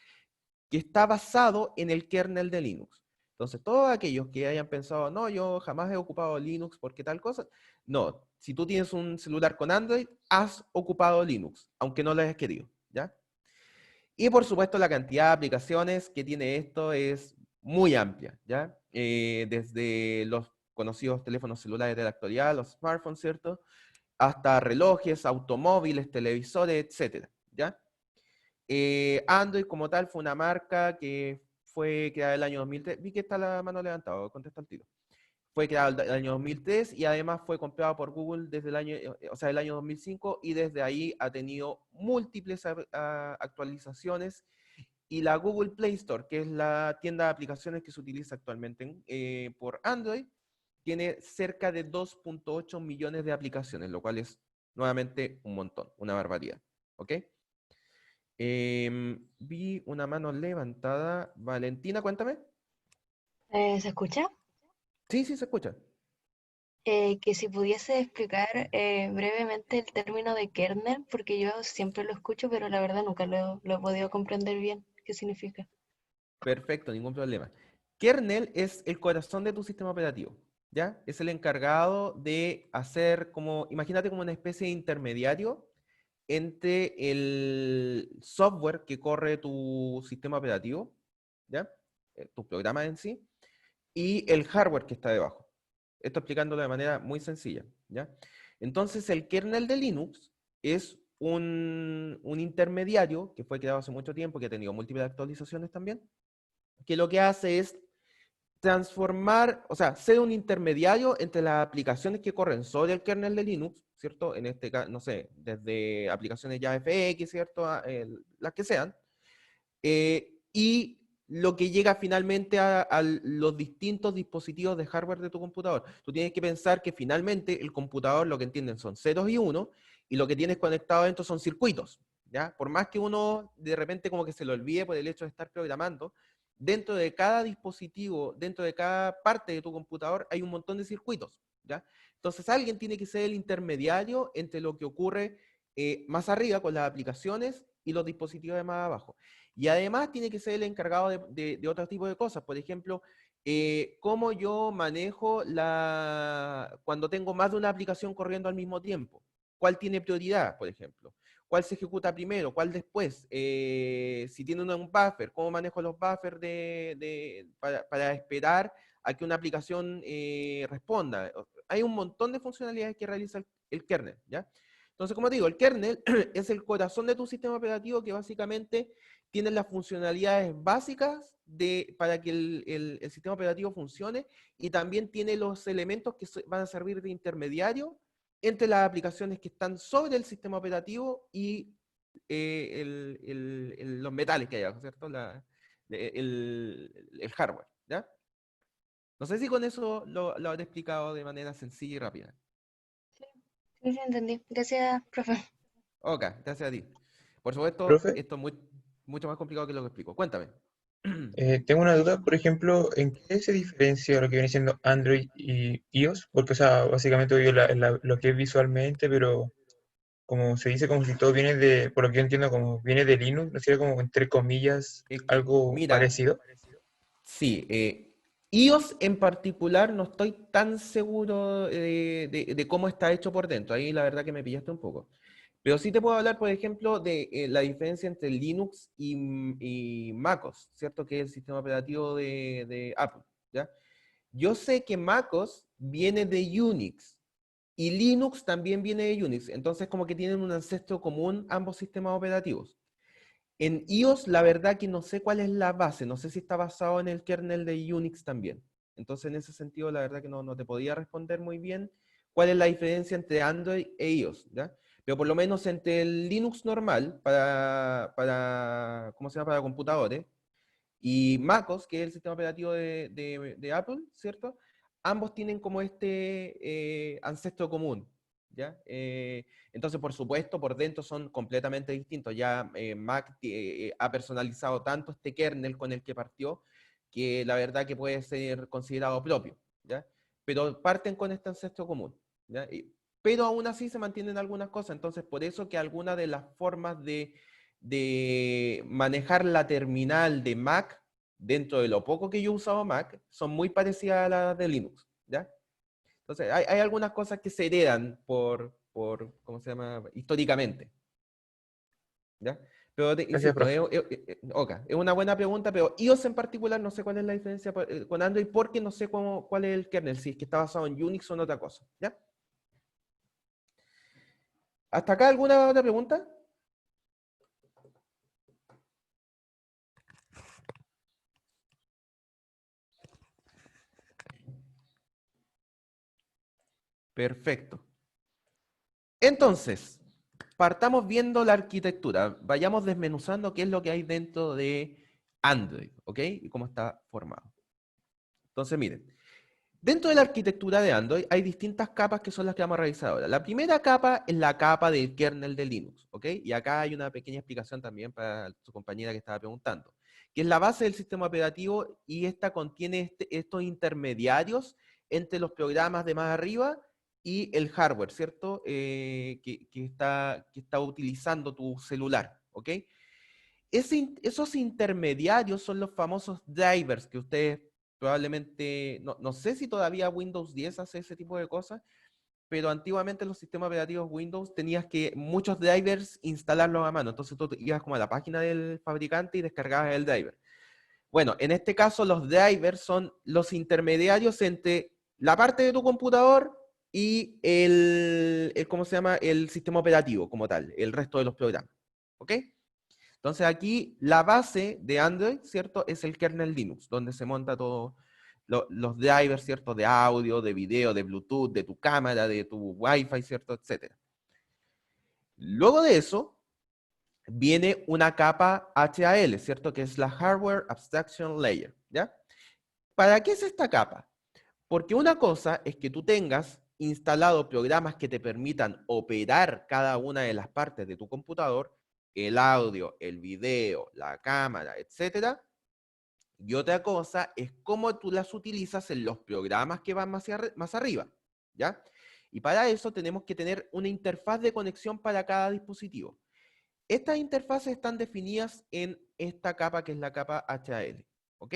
Que está basado en el kernel de Linux. Entonces, todos aquellos que hayan pensado, no, yo jamás he ocupado Linux porque tal cosa, no, si tú tienes un celular con Android, has ocupado Linux, aunque no lo hayas querido, ¿ya? Y por supuesto, la cantidad de aplicaciones que tiene esto es muy amplia, ¿ya? Desde los conocidos teléfonos celulares de la actualidad, los smartphones, ¿cierto? Hasta relojes, automóviles, televisores, etcétera, ¿ya? Android como tal fue una marca que fue creada el año 2003. Vi que está la mano levantada, contesta el tiro. Fue creado el año 2003 y además fue comprado por Google desde el año, o sea, el año 2005 y desde ahí ha tenido múltiples actualizaciones y la Google Play Store, que es la tienda de aplicaciones que se utiliza actualmente por Android, tiene cerca de 2,8 millones de aplicaciones, lo cual es nuevamente un montón, una barbaridad. ¿Ok? Vi una mano levantada. Valentina, cuéntame. ¿Se escucha? Sí, sí, se escucha. Que si pudiese explicar brevemente el término de kernel, porque yo siempre lo escucho, pero la verdad nunca lo he podido comprender bien qué significa. Perfecto, ningún problema. Kernel es el corazón de tu sistema operativo, ¿ya? Es el encargado de hacer como, imagínate como una especie de intermediario entre el software que corre tu sistema operativo, ¿ya? Tu programa en sí, y el hardware que está debajo. Esto explicándolo de manera muy sencilla, ¿ya? Entonces, el kernel de Linux es un intermediario que fue creado hace mucho tiempo, que ha tenido múltiples actualizaciones también, que lo que hace es transformar, o sea, ser un intermediario entre las aplicaciones que corren sobre el kernel de Linux, ¿cierto? En este caso, no sé, desde aplicaciones JavaFX, ¿cierto? Las que sean, y lo que llega finalmente a los distintos dispositivos de hardware de tu computador. Tú tienes que pensar que finalmente el computador lo que entienden son ceros y unos, y lo que tienes conectado adentro son circuitos, ¿ya? Por más que uno de repente como que se lo olvide por el hecho de estar programando, dentro de cada dispositivo, dentro de cada parte de tu computador hay un montón de circuitos, ¿ya? Entonces alguien tiene que ser el intermediario entre lo que ocurre más arriba con las aplicaciones y los dispositivos de más abajo. Y además tiene que ser el encargado de otro tipo de cosas. Por ejemplo, cómo yo manejo cuando tengo más de una aplicación corriendo al mismo tiempo. ¿Cuál tiene prioridad, por ejemplo? ¿Cuál se ejecuta primero? ¿Cuál después? Si tiene un buffer, ¿cómo manejo los buffers para esperar a que una aplicación responda? Hay un montón de funcionalidades que realiza el kernel, ¿ya? Entonces, como te digo, el kernel es el corazón de tu sistema operativo que básicamente tiene las funcionalidades básicas para que el sistema operativo funcione y también tiene los elementos que van a servir de intermediario entre las aplicaciones que están sobre el sistema operativo y los metales que hay abajo, ¿cierto? El hardware, ¿ya? No sé si con eso lo habré explicado de manera sencilla y rápida. Sí, sí, entendí. Gracias, profe. Ok, gracias a ti. Por supuesto, Profe, esto es mucho más complicado que lo que explico. Cuéntame. tengo una duda, por ejemplo, ¿en qué se diferencia lo que viene siendo Android y iOS? Porque, o sea, básicamente veo lo que es visualmente, pero como se dice, como si todo viene de, por lo que yo entiendo, como viene de Linux, ¿no sería como, entre comillas, Es que, algo mira, parecido? sí, iOS en particular no estoy tan seguro de cómo está hecho por dentro. Ahí la verdad que me pillaste un poco. Pero sí te puedo hablar, por ejemplo, de la diferencia entre Linux y MacOS, ¿cierto? Que es el sistema operativo de Apple, ¿ya? Yo sé que MacOS viene de Unix y Linux también viene de Unix. Entonces como que tienen un ancestro común ambos sistemas operativos. En iOS, la verdad que no sé cuál es la base, no sé si está basado en el kernel de Unix también. Entonces, en ese sentido, la verdad que no te podía responder muy bien cuál es la diferencia entre Android e iOS, ¿ya? Pero por lo menos entre el Linux normal ¿cómo se llama? Para computadores y MacOS, que es el sistema operativo de Apple, ¿cierto? Ambos tienen como este ancestro común, ¿ya? Entonces, por supuesto, por dentro son completamente distintos. Ya Mac ha personalizado tanto este kernel con el que partió, que la verdad que puede ser considerado propio, ¿ya? Pero parten con este ancestro común, ¿ya? Pero aún así se mantienen algunas cosas. Entonces, por eso que algunas de las formas de manejar la terminal de Mac, dentro de lo poco que yo he usado Mac, son muy parecidas a las de Linux, ¿ya? Entonces, hay algunas cosas que se heredan ¿cómo se llama? Históricamente, ¿ya? Pero Gracias, insisto, profe. es una buena pregunta, pero iOS en particular no sé cuál es la diferencia con Android porque no sé cuál es el kernel, si es que está basado en Unix o en otra cosa, ¿ya? ¿Hasta acá alguna otra pregunta? Perfecto. Entonces, partamos viendo la arquitectura. Vayamos desmenuzando qué es lo que hay dentro de Android, ¿ok? Y cómo está formado. Entonces, miren, dentro de la arquitectura de Android hay distintas capas que son las que vamos a revisar ahora. La primera capa es la capa del kernel de Linux, ¿ok? Y acá hay una pequeña explicación también para su compañera que estaba preguntando, que es la base del sistema operativo y esta contiene estos intermediarios entre los programas de más arriba y el hardware, ¿cierto? Que está utilizando tu celular, ¿ok? Esos intermediarios son los famosos drivers que ustedes probablemente, no sé si todavía Windows 10 hace ese tipo de cosas, pero antiguamente los sistemas operativos Windows tenías que muchos drivers instalarlos a mano. Entonces tú ibas como a la página del fabricante y descargabas el driver. Bueno, en este caso los drivers son los intermediarios entre la parte de tu computador y ¿cómo se llama? El sistema operativo como tal, el resto de los programas. ¿Ok? Entonces aquí la base de Android, ¿cierto? Es el kernel Linux, donde se monta todo los drivers, ¿cierto? De audio, de video, de Bluetooth, de tu cámara, de tu Wi-Fi, ¿cierto? Etcétera. Luego de eso, viene una capa HAL, ¿cierto? Que es la Hardware Abstraction Layer, ¿ya? ¿Para qué es esta capa? Porque una cosa es que tú tengas instalado programas que te permitan operar cada una de las partes de tu computador, el audio, el video, la cámara, etcétera. Y otra cosa es cómo tú las utilizas en los programas que van más arriba, ¿ya? Y para eso tenemos que tener una interfaz de conexión para cada dispositivo. Estas interfaces están definidas en esta capa que es la capa HAL, ¿ok?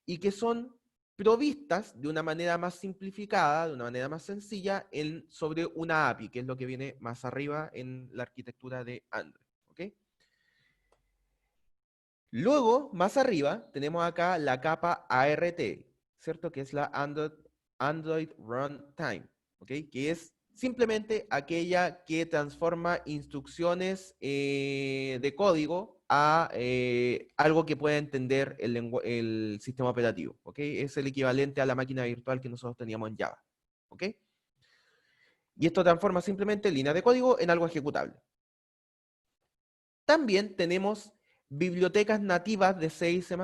Y que son provistas de una manera más simplificada, de una manera más sencilla, sobre una API, que es lo que viene más arriba en la arquitectura de Android, ¿ok? Luego, más arriba, tenemos acá la capa ART, ¿cierto? Que es la Android Runtime, ¿ok? Que es simplemente aquella que transforma instrucciones de código a algo que pueda entender el sistema operativo, ¿ok? Es el equivalente a la máquina virtual que nosotros teníamos en Java, ¿ok? Y esto transforma simplemente líneas de código en algo ejecutable. También tenemos bibliotecas nativas de C y C++.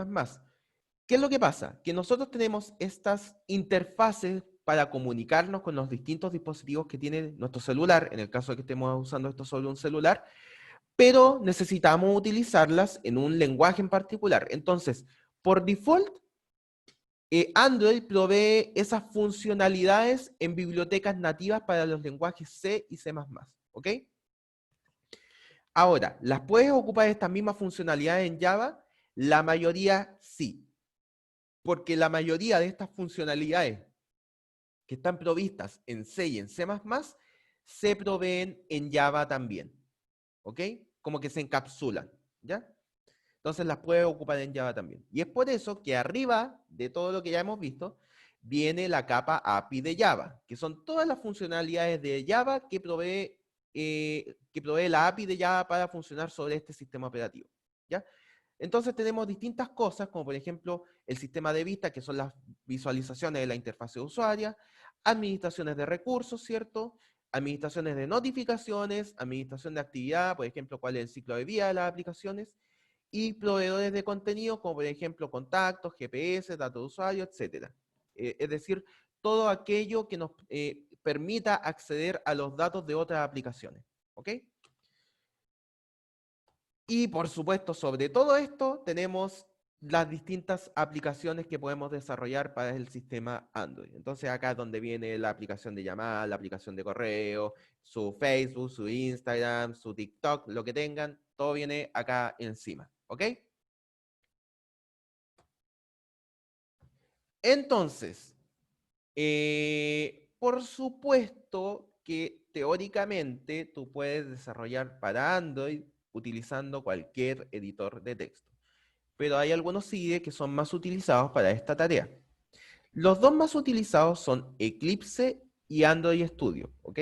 ¿qué es lo que pasa? Que nosotros tenemos estas interfaces para comunicarnos con los distintos dispositivos que tiene nuestro celular, en el caso de que estemos usando esto sobre un celular, pero necesitamos utilizarlas en un lenguaje en particular. Entonces, por default, Android provee esas funcionalidades en bibliotecas nativas para los lenguajes C y C++, ¿ok? Ahora, ¿las puedes ocupar estas mismas funcionalidades en Java? La mayoría sí, porque la mayoría de estas funcionalidades que están provistas en C y en C++ se proveen en Java también, ¿ok? Como que se encapsulan, ¿ya? Entonces las puedes ocupar en Java también. Y es por eso que arriba de todo lo que ya hemos visto, viene la capa API de Java, que son todas las funcionalidades de Java que provee la API de Java para funcionar sobre este sistema operativo, ¿ya? Entonces tenemos distintas cosas, como por ejemplo el sistema de vista, que son las visualizaciones de la interfaz usuaria, administraciones de recursos, ¿cierto? Administraciones de notificaciones, administración de actividad, por ejemplo, cuál es el ciclo de vida de las aplicaciones, y proveedores de contenido, como por ejemplo contactos, GPS, datos de usuario, etc. Es decir, todo aquello que nos permita acceder a los datos de otras aplicaciones, ¿ok? Y por supuesto, sobre todo esto, tenemos las distintas aplicaciones que podemos desarrollar para el sistema Android. Entonces acá es donde viene la aplicación de llamada, la aplicación de correo, su Facebook, su Instagram, su TikTok, lo que tengan, todo viene acá encima, ¿ok? Entonces, por supuesto que teóricamente tú puedes desarrollar para Android utilizando cualquier editor de texto, pero hay algunos IDE que son más utilizados para esta tarea. Los dos más utilizados son Eclipse y Android Studio, ¿ok?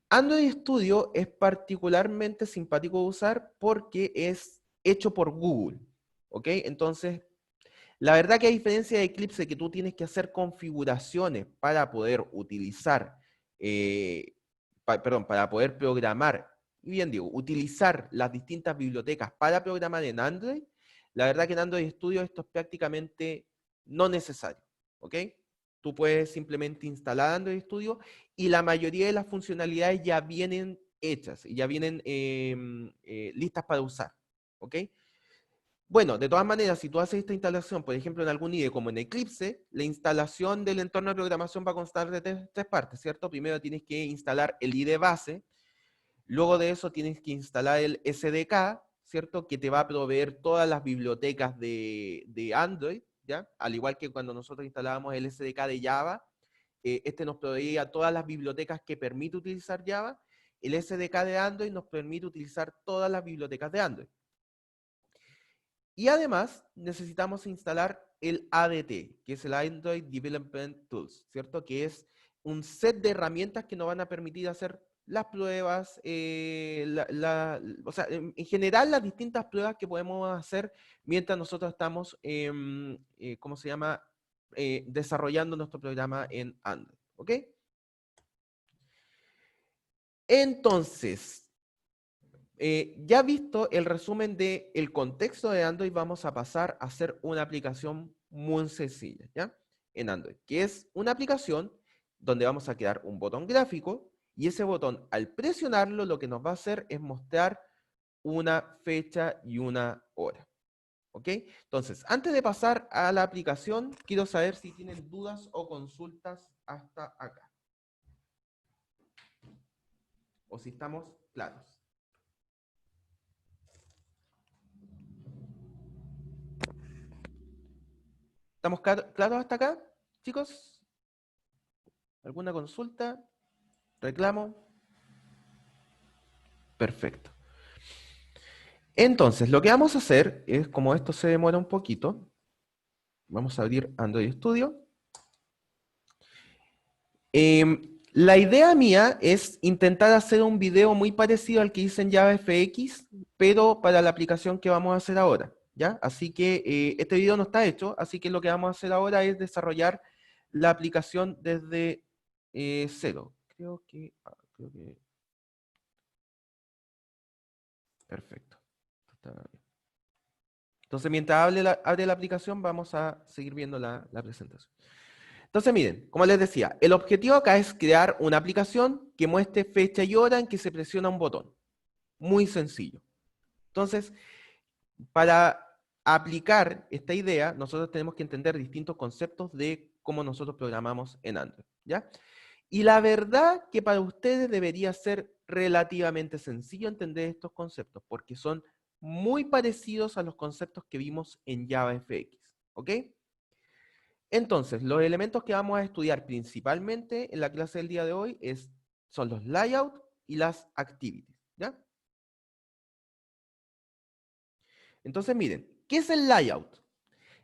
Android Studio es particularmente simpático de usar porque es hecho por Google, ¿ok? Entonces, la verdad que a diferencia de Eclipse, que tú tienes que hacer configuraciones para poder utilizar, para poder programar, y bien digo, utilizar las distintas bibliotecas para programar en Android, la verdad que en Android Studio esto es prácticamente no necesario, ¿ok? Tú puedes simplemente instalar Android Studio y la mayoría de las funcionalidades ya vienen hechas, ya vienen listas para usar, ¿ok? Bueno, de todas maneras, si tú haces esta instalación, por ejemplo, en algún IDE como en Eclipse, la instalación del entorno de programación va a constar de tres partes, ¿cierto? Primero tienes que instalar el IDE base, luego de eso tienes que instalar el SDK, ¿cierto? Que te va a proveer todas las bibliotecas de Android, ¿ya? Al igual que cuando nosotros instalábamos el SDK de Java, este nos proveía todas las bibliotecas que permite utilizar Java, el SDK de Android nos permite utilizar todas las bibliotecas de Android. Y además necesitamos instalar el ADT, que es el Android Development Tools, ¿cierto? Que es un set de herramientas que nos van a permitir hacer las pruebas, o sea, en general las distintas pruebas que podemos hacer mientras nosotros estamos, ¿cómo se llama? Desarrollando nuestro programa en Android, ¿ok? Entonces, ya visto el resumen del contexto de Android, vamos a pasar a hacer una aplicación muy sencilla, ¿ya? En Android, que es una aplicación donde vamos a crear un botón gráfico y ese botón, al presionarlo, lo que nos va a hacer es mostrar una fecha y una hora, ¿ok? Entonces, antes de pasar a la aplicación, quiero saber si tienen dudas o consultas hasta acá. O si estamos claros. ¿Estamos claros hasta acá, chicos? ¿Alguna consulta? ¿Reclamo? Perfecto. Entonces, lo que vamos a hacer es, como esto se demora un poquito, vamos a abrir Android Studio. La idea mía es intentar hacer un video muy parecido al que hice en JavaFX, pero para la aplicación que vamos a hacer ahora, ¿ya? Así que este video no está hecho, así que lo que vamos a hacer ahora es desarrollar la aplicación desde cero. Creo que... Perfecto. Entonces, mientras abre la aplicación, vamos a seguir viendo la presentación. Entonces, miren, como les decía, el objetivo acá es crear una aplicación que muestre fecha y hora en que se presiona un botón. Muy sencillo. Entonces, para aplicar esta idea, nosotros tenemos que entender distintos conceptos de cómo nosotros programamos en Android, ¿ya? Y la verdad que para ustedes debería ser relativamente sencillo entender estos conceptos, porque son muy parecidos a los conceptos que vimos en JavaFX, ¿ok? Entonces, los elementos que vamos a estudiar principalmente en la clase del día de hoy son los layouts y las activities, ¿ya? Entonces, miren, ¿qué es el layout?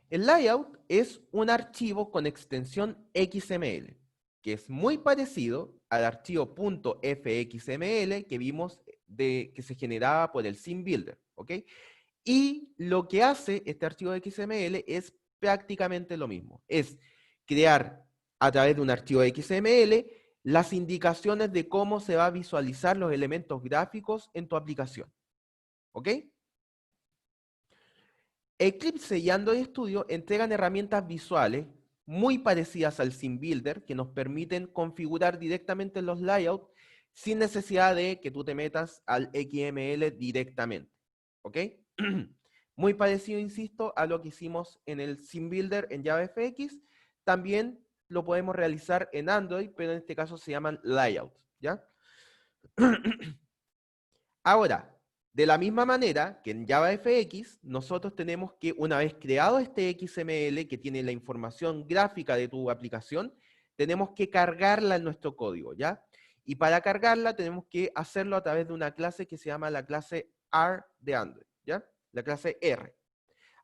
El layout es un archivo con extensión XML, que es muy parecido al archivo .fxml que vimos que se generaba por el Scene Builder, ¿ok? Y lo que hace este archivo XML es prácticamente lo mismo. Es crear a través de un archivo XML las indicaciones de cómo se va a visualizar los elementos gráficos en tu aplicación. ¿Ok? Eclipse y Android Studio entregan herramientas visuales muy parecidas al Scene Builder que nos permiten configurar directamente los layouts sin necesidad de que tú te metas al XML directamente. ¿Ok? Muy parecido, insisto, a lo que hicimos en el Scene Builder en JavaFX. También lo podemos realizar en Android, pero en este caso se llaman layouts, ¿ya? Ahora, de la misma manera que en JavaFX, nosotros tenemos que, una vez creado este XML que tiene la información gráfica de tu aplicación, tenemos que cargarla en nuestro código, ¿ya? Y para cargarla tenemos que hacerlo a través de una clase que se llama la clase R de Android, ¿ya? La clase R.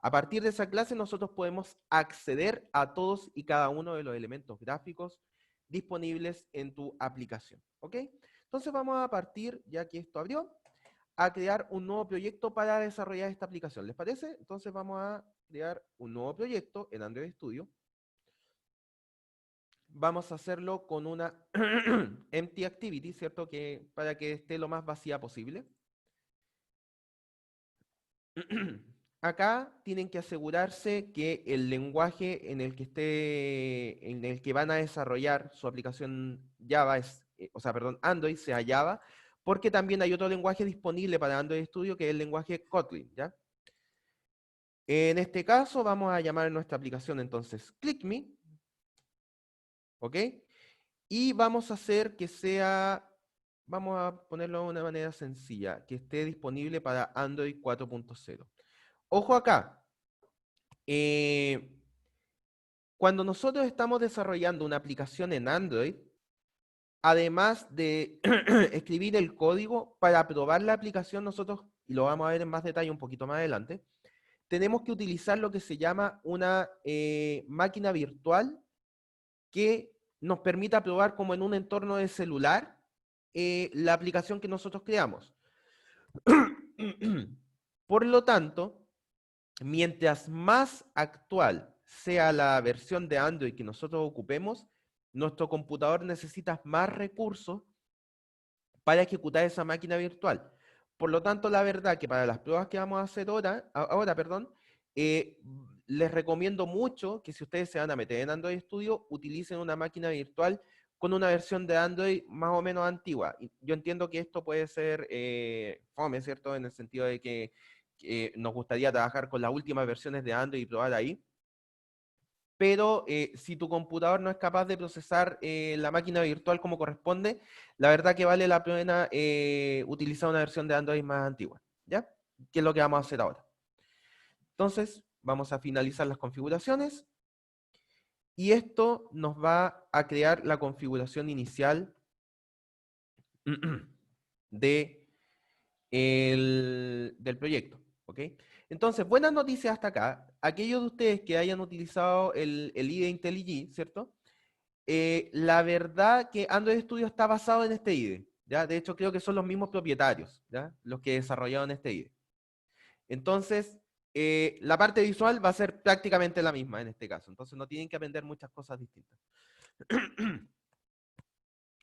A partir de esa clase nosotros podemos acceder a todos y cada uno de los elementos gráficos disponibles en tu aplicación, ¿ok? Entonces vamos a partir, ya que esto abrió, a crear un nuevo proyecto para desarrollar esta aplicación. ¿Les parece? Entonces vamos a crear un nuevo proyecto en Android Studio. Vamos a hacerlo con una empty activity, ¿cierto? Para que esté lo más vacía posible. Acá tienen que asegurarse que el lenguaje en el que van a desarrollar su aplicación Java Android sea Java, porque también hay otro lenguaje disponible para Android Studio que es el lenguaje Kotlin, ¿ya? En este caso vamos a llamar a nuestra aplicación entonces ClickMe, ¿ok? Y vamos a hacer que vamos a ponerlo de una manera sencilla, que esté disponible para Android 4.0. Ojo acá, cuando nosotros estamos desarrollando una aplicación en Android, además de escribir el código para probar la aplicación, nosotros, y lo vamos a ver en más detalle un poquito más adelante, tenemos que utilizar lo que se llama una máquina virtual que nos permita probar como en un entorno de celular la aplicación que nosotros creamos. Por lo tanto, mientras más actual sea la versión de Android que nosotros ocupemos, nuestro computador necesita más recursos para ejecutar esa máquina virtual. Por lo tanto, la verdad que para las pruebas que vamos a hacer ahora, les recomiendo mucho que si ustedes se van a meter en Android Studio, utilicen una máquina virtual con una versión de Android más o menos antigua. Yo entiendo que esto puede ser fome, ¿cierto? En el sentido de que nos gustaría trabajar con las últimas versiones de Android y probar ahí. Pero si tu computador no es capaz de procesar la máquina virtual como corresponde, la verdad que vale la pena utilizar una versión de Android más antigua, ¿ya? Que es lo que vamos a hacer ahora. Entonces, vamos a finalizar las configuraciones y esto nos va a crear la configuración inicial del proyecto, ¿ok? Entonces, buenas noticias hasta acá. Aquellos de ustedes que hayan utilizado el IDE IntelliJ, ¿cierto? La verdad que Android Studio está basado en este IDE, ¿ya? De hecho, creo que son los mismos propietarios, ¿ya? Los que desarrollaron este IDE. Entonces, la parte visual va a ser prácticamente la misma en este caso. Entonces, no tienen que aprender muchas cosas distintas.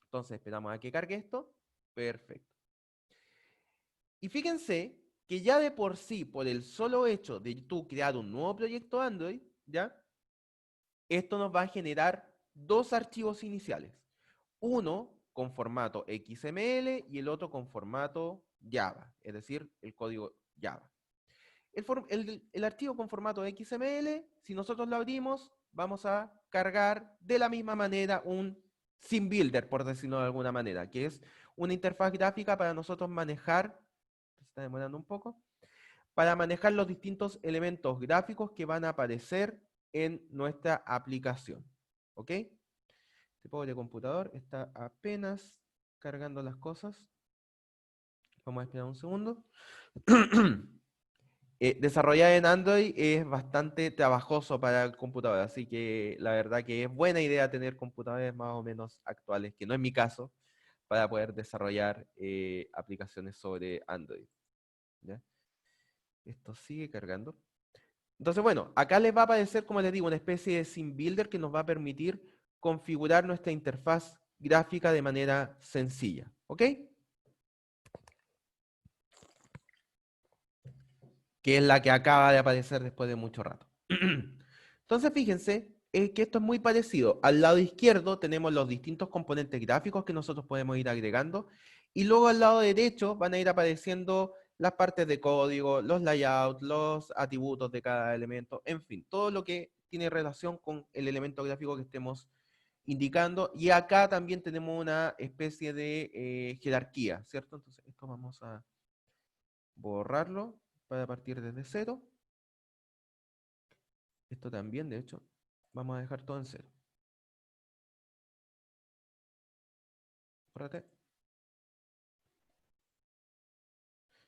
Entonces, esperamos a que cargue esto. Perfecto. Y fíjense que ya de por sí, por el solo hecho de tú crear un nuevo proyecto Android, ¿ya? Esto nos va a generar dos archivos iniciales. Uno con formato XML y el otro con formato Java, es decir, el código Java. El archivo con formato XML, si nosotros lo abrimos, vamos a cargar de la misma manera un scene builder, por decirlo de alguna manera, que es una interfaz gráfica para nosotros manejar, se está demorando un poco, para manejar los distintos elementos gráficos que van a aparecer en nuestra aplicación. ¿Ok? Este pobre computador está apenas cargando las cosas. Vamos a esperar un segundo. Desarrollar en Android es bastante trabajoso para el computador, así que la verdad que es buena idea tener computadores más o menos actuales, que no es mi caso, para poder desarrollar aplicaciones sobre Android. ¿Ya? Esto sigue cargando. Entonces, bueno, acá les va a aparecer, como les digo, una especie de scene builder que nos va a permitir configurar nuestra interfaz gráfica de manera sencilla. ¿Ok? Que es la que acaba de aparecer después de mucho rato. Entonces, fíjense que esto es muy parecido. Al lado izquierdo tenemos los distintos componentes gráficos que nosotros podemos ir agregando, y luego al lado derecho van a ir apareciendo las partes de código, los layouts, los atributos de cada elemento, en fin, todo lo que tiene relación con el elemento gráfico que estemos indicando. Y acá también tenemos una especie de jerarquía, ¿cierto? Entonces, esto vamos a borrarlo para partir desde cero. Esto también, de hecho, vamos a dejar todo en cero. Bórrate.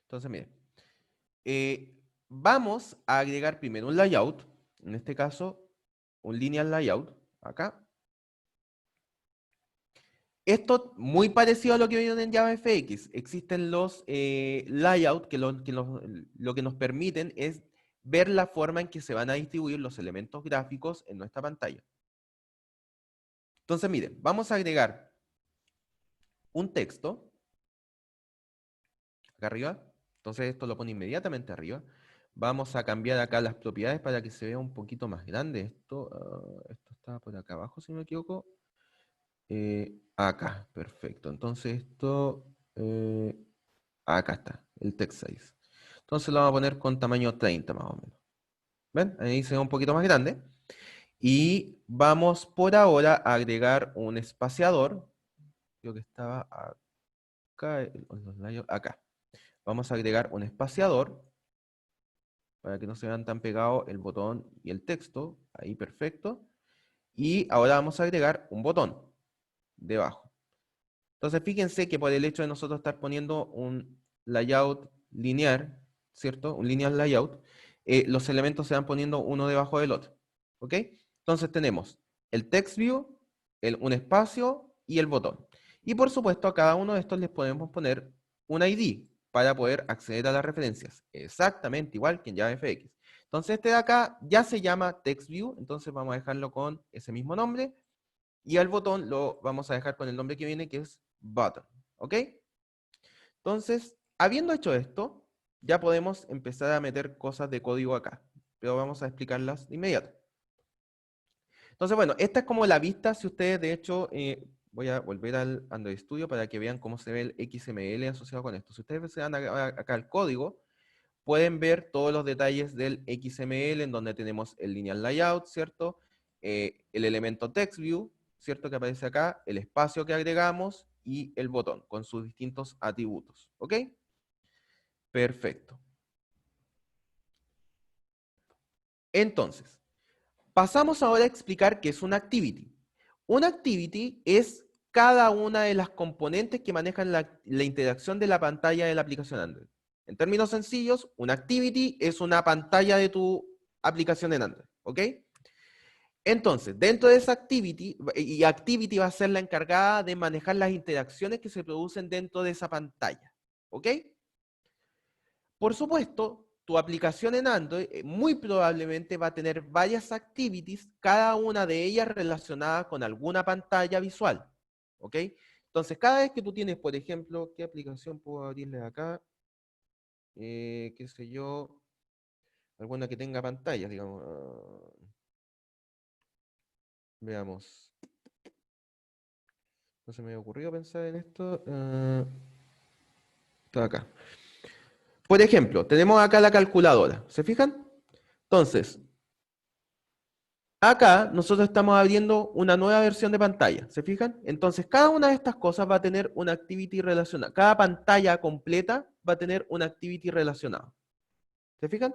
Entonces, miren, vamos a agregar primero un layout, en este caso, un linear layout, acá. Esto muy parecido a lo que vieron en JavaFX. Existen los layouts que lo que nos permiten es ver la forma en que se van a distribuir los elementos gráficos en nuestra pantalla. Entonces, miren, vamos a agregar un texto acá arriba. Entonces esto lo pone inmediatamente arriba. Vamos a cambiar acá las propiedades para que se vea un poquito más grande. Esto está por acá abajo, si no me equivoco. Acá, perfecto. Entonces esto, acá está, el text size. Entonces lo vamos a poner con tamaño 30 más o menos. ¿Ven? Ahí se ve un poquito más grande. Y vamos por ahora a agregar un espaciador. Creo que estaba acá, acá. Vamos a agregar un espaciador para que no se vean tan pegados el botón y el texto. Ahí, perfecto. Y ahora vamos a agregar un botón debajo. Entonces, fíjense que por el hecho de nosotros estar poniendo un layout lineal, ¿cierto? Un lineal layout, los elementos se van poniendo uno debajo del otro. ¿Ok? Entonces tenemos el text view, un espacio y el botón. Y por supuesto, a cada uno de estos les podemos poner un ID para poder acceder a las referencias. Exactamente igual que en JavaFX. Entonces este de acá ya se llama text view, entonces vamos a dejarlo con ese mismo nombre. Y al botón lo vamos a dejar con el nombre que viene, que es button. ¿Ok? Entonces, habiendo hecho esto, ya podemos empezar a meter cosas de código acá. Pero vamos a explicarlas de inmediato. Entonces, bueno, esta es como la vista. Si ustedes, de hecho, voy a volver al Android Studio para que vean cómo se ve el XML asociado con esto. Si ustedes se dan acá al código, pueden ver todos los detalles del XML, en donde tenemos el lineal layout, ¿cierto? El elemento text view, ¿cierto? Que aparece acá, el espacio que agregamos y el botón con sus distintos atributos. ¿Ok? Perfecto. Entonces, pasamos ahora a explicar qué es una activity. Una activity es cada una de las componentes que manejan la interacción de la pantalla de la aplicación Android. En términos sencillos, una activity es una pantalla de tu aplicación en Android. ¿Ok? Entonces, dentro de esa activity, y activity va a ser la encargada de manejar las interacciones que se producen dentro de esa pantalla. ¿Ok? Por supuesto, tu aplicación en Android muy probablemente va a tener varias activities, cada una de ellas relacionada con alguna pantalla visual. ¿Ok? Entonces, cada vez que tú tienes, por ejemplo, ¿qué aplicación puedo abrirle acá? qué sé yo, alguna que tenga pantallas, digamos. Veamos. No se me ocurrió pensar en esto. Está acá. Por ejemplo, tenemos acá la calculadora. ¿Se fijan? Entonces, acá nosotros estamos abriendo una nueva versión de pantalla. ¿Se fijan? Entonces, cada una de estas cosas va a tener una activity relacionada. Cada pantalla completa va a tener una activity relacionada. ¿Se fijan?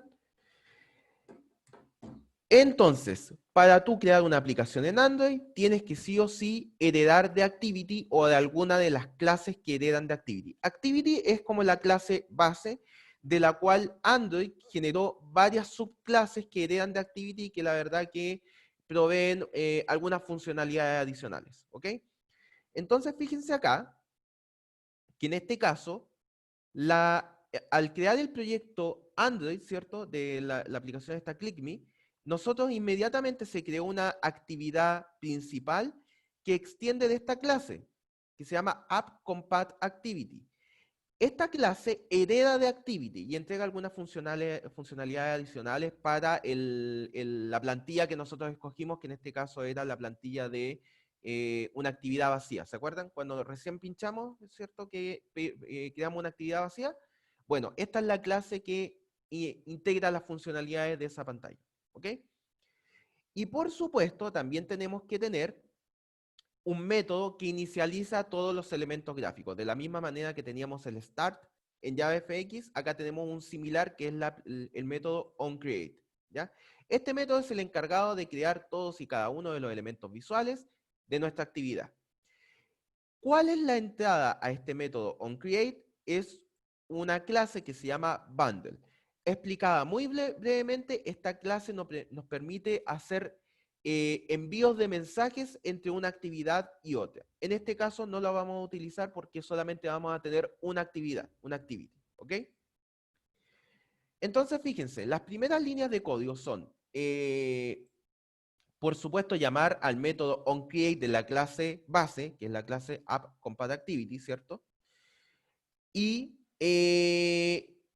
Entonces, para tú crear una aplicación en Android, tienes que sí o sí heredar de Activity o de alguna de las clases que heredan de Activity. Activity es como la clase base de la cual Android generó varias subclases que heredan de Activity y que la verdad que proveen algunas funcionalidades adicionales. ¿Ok? Entonces, fíjense acá que en este caso, al crear el proyecto Android, ¿cierto? De la aplicación esta ClickMe, nosotros inmediatamente se creó una actividad principal que extiende de esta clase, que se llama AppCompatActivity. Esta clase hereda de Activity y entrega algunas funcionalidades adicionales para la plantilla que nosotros escogimos, que en este caso era la plantilla de una actividad vacía. ¿Se acuerdan? Cuando recién pinchamos, ¿es cierto? Que creamos una actividad vacía. Bueno, esta es la clase que integra las funcionalidades de esa pantalla. ¿Ok? Y por supuesto, también tenemos que tener un método que inicializa todos los elementos gráficos. De la misma manera que teníamos el start en JavaFX, acá tenemos un similar que es el método onCreate. ¿Ya? Este método es el encargado de crear todos y cada uno de los elementos visuales de nuestra actividad. ¿Cuál es la entrada a este método onCreate? Es una clase que se llama bundle. Explicada muy brevemente, esta clase nos permite hacer envíos de mensajes entre una actividad y otra. En este caso no la vamos a utilizar porque solamente vamos a tener una actividad, una activity. ¿Ok? Entonces, fíjense, las primeras líneas de código son, por supuesto, llamar al método onCreate de la clase base, que es la clase AppCompatActivity, ¿cierto? Y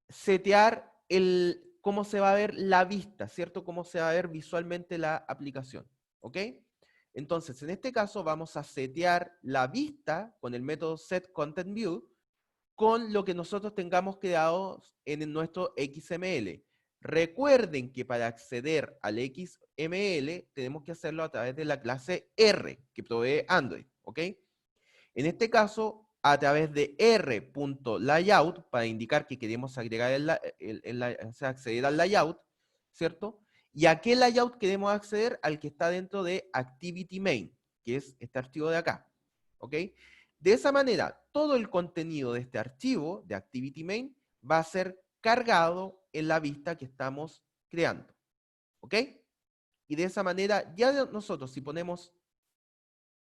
setear cómo se va a ver la vista, ¿cierto? Cómo se va a ver visualmente la aplicación, ¿ok? Entonces, en este caso vamos a setear la vista con el método setContentView con lo que nosotros tengamos creado en nuestro XML. Recuerden que para acceder al XML tenemos que hacerlo a través de la clase R que provee Android, ¿ok? En este caso, a través de r.layout, para indicar que queremos agregar acceder al layout, ¿cierto? ¿Y a qué layout queremos acceder? Al que está dentro de ActivityMain, que es este archivo de acá, ¿ok? De esa manera, todo el contenido de este archivo, de ActivityMain, va a ser cargado en la vista que estamos creando, ¿ok? Y de esa manera, ya nosotros, si ponemos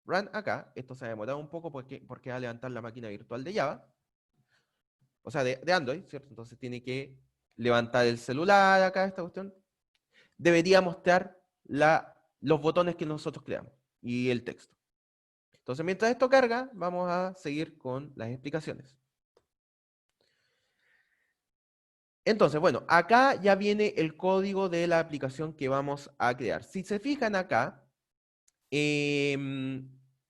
run acá, esto se ha demorado un poco porque va a levantar la máquina virtual de Java, o sea, de Android, ¿cierto? Entonces tiene que levantar el celular acá, esta cuestión. Debería mostrar los botones que nosotros creamos y el texto. Entonces, mientras esto carga, vamos a seguir con las explicaciones. Entonces, bueno, acá ya viene el código de la aplicación que vamos a crear. Si se fijan acá,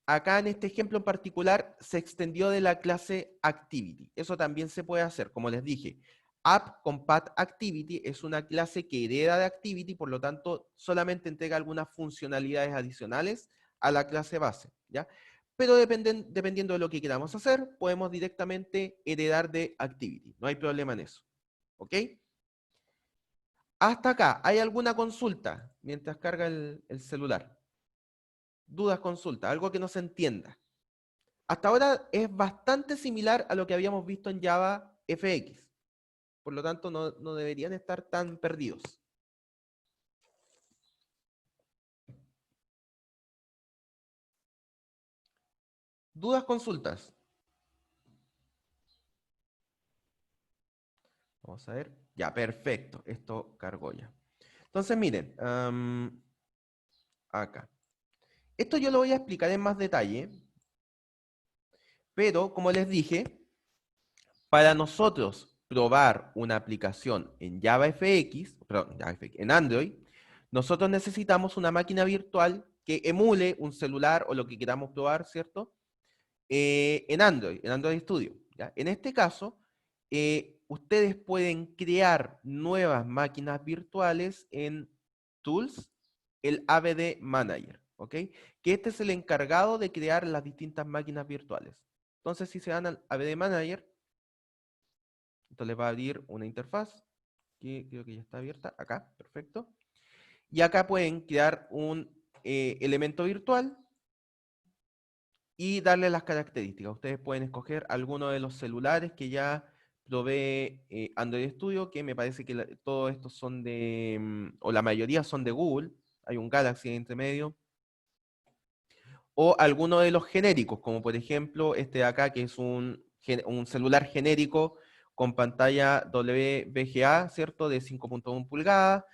acá en este ejemplo en particular se extendió de la clase Activity. Eso también se puede hacer, como les dije. AppCompatActivity es una clase que hereda de Activity, por lo tanto, solamente entrega algunas funcionalidades adicionales a la clase base, ¿ya? Pero dependiendo de lo que queramos hacer, podemos directamente heredar de Activity. No hay problema en eso. ¿Ok? Hasta acá, ¿hay alguna consulta mientras carga el celular? Dudas, consultas, algo que no se entienda. Hasta ahora es bastante similar a lo que habíamos visto en Java FX. Por lo tanto, no deberían estar tan perdidos. ¿Dudas, consultas? Vamos a ver. Ya, perfecto. Esto cargó ya. Entonces, miren. Acá. Esto yo lo voy a explicar en más detalle. Pero, como les dije, para nosotros probar una aplicación en JavaFX, perdón, en Android, nosotros necesitamos una máquina virtual que emule un celular o lo que queramos probar, ¿cierto? En Android Studio. ¿Ya? En este caso, ustedes pueden crear nuevas máquinas virtuales en Tools, el ABD Manager, ¿ok? Que este es el encargado de crear las distintas máquinas virtuales. Entonces, si se van al ABD Manager, esto les va a abrir una interfaz, que creo que ya está abierta, acá, perfecto. Y acá pueden crear un elemento virtual y darle las características. Ustedes pueden escoger alguno de los celulares que ya provee Android Studio, que me parece que todos estos son de, o la mayoría son de Google, hay un Galaxy entre medio, o alguno de los genéricos, como por ejemplo este de acá, que es un celular genérico con pantalla WVGA, ¿cierto? De 5.1 pulgadas.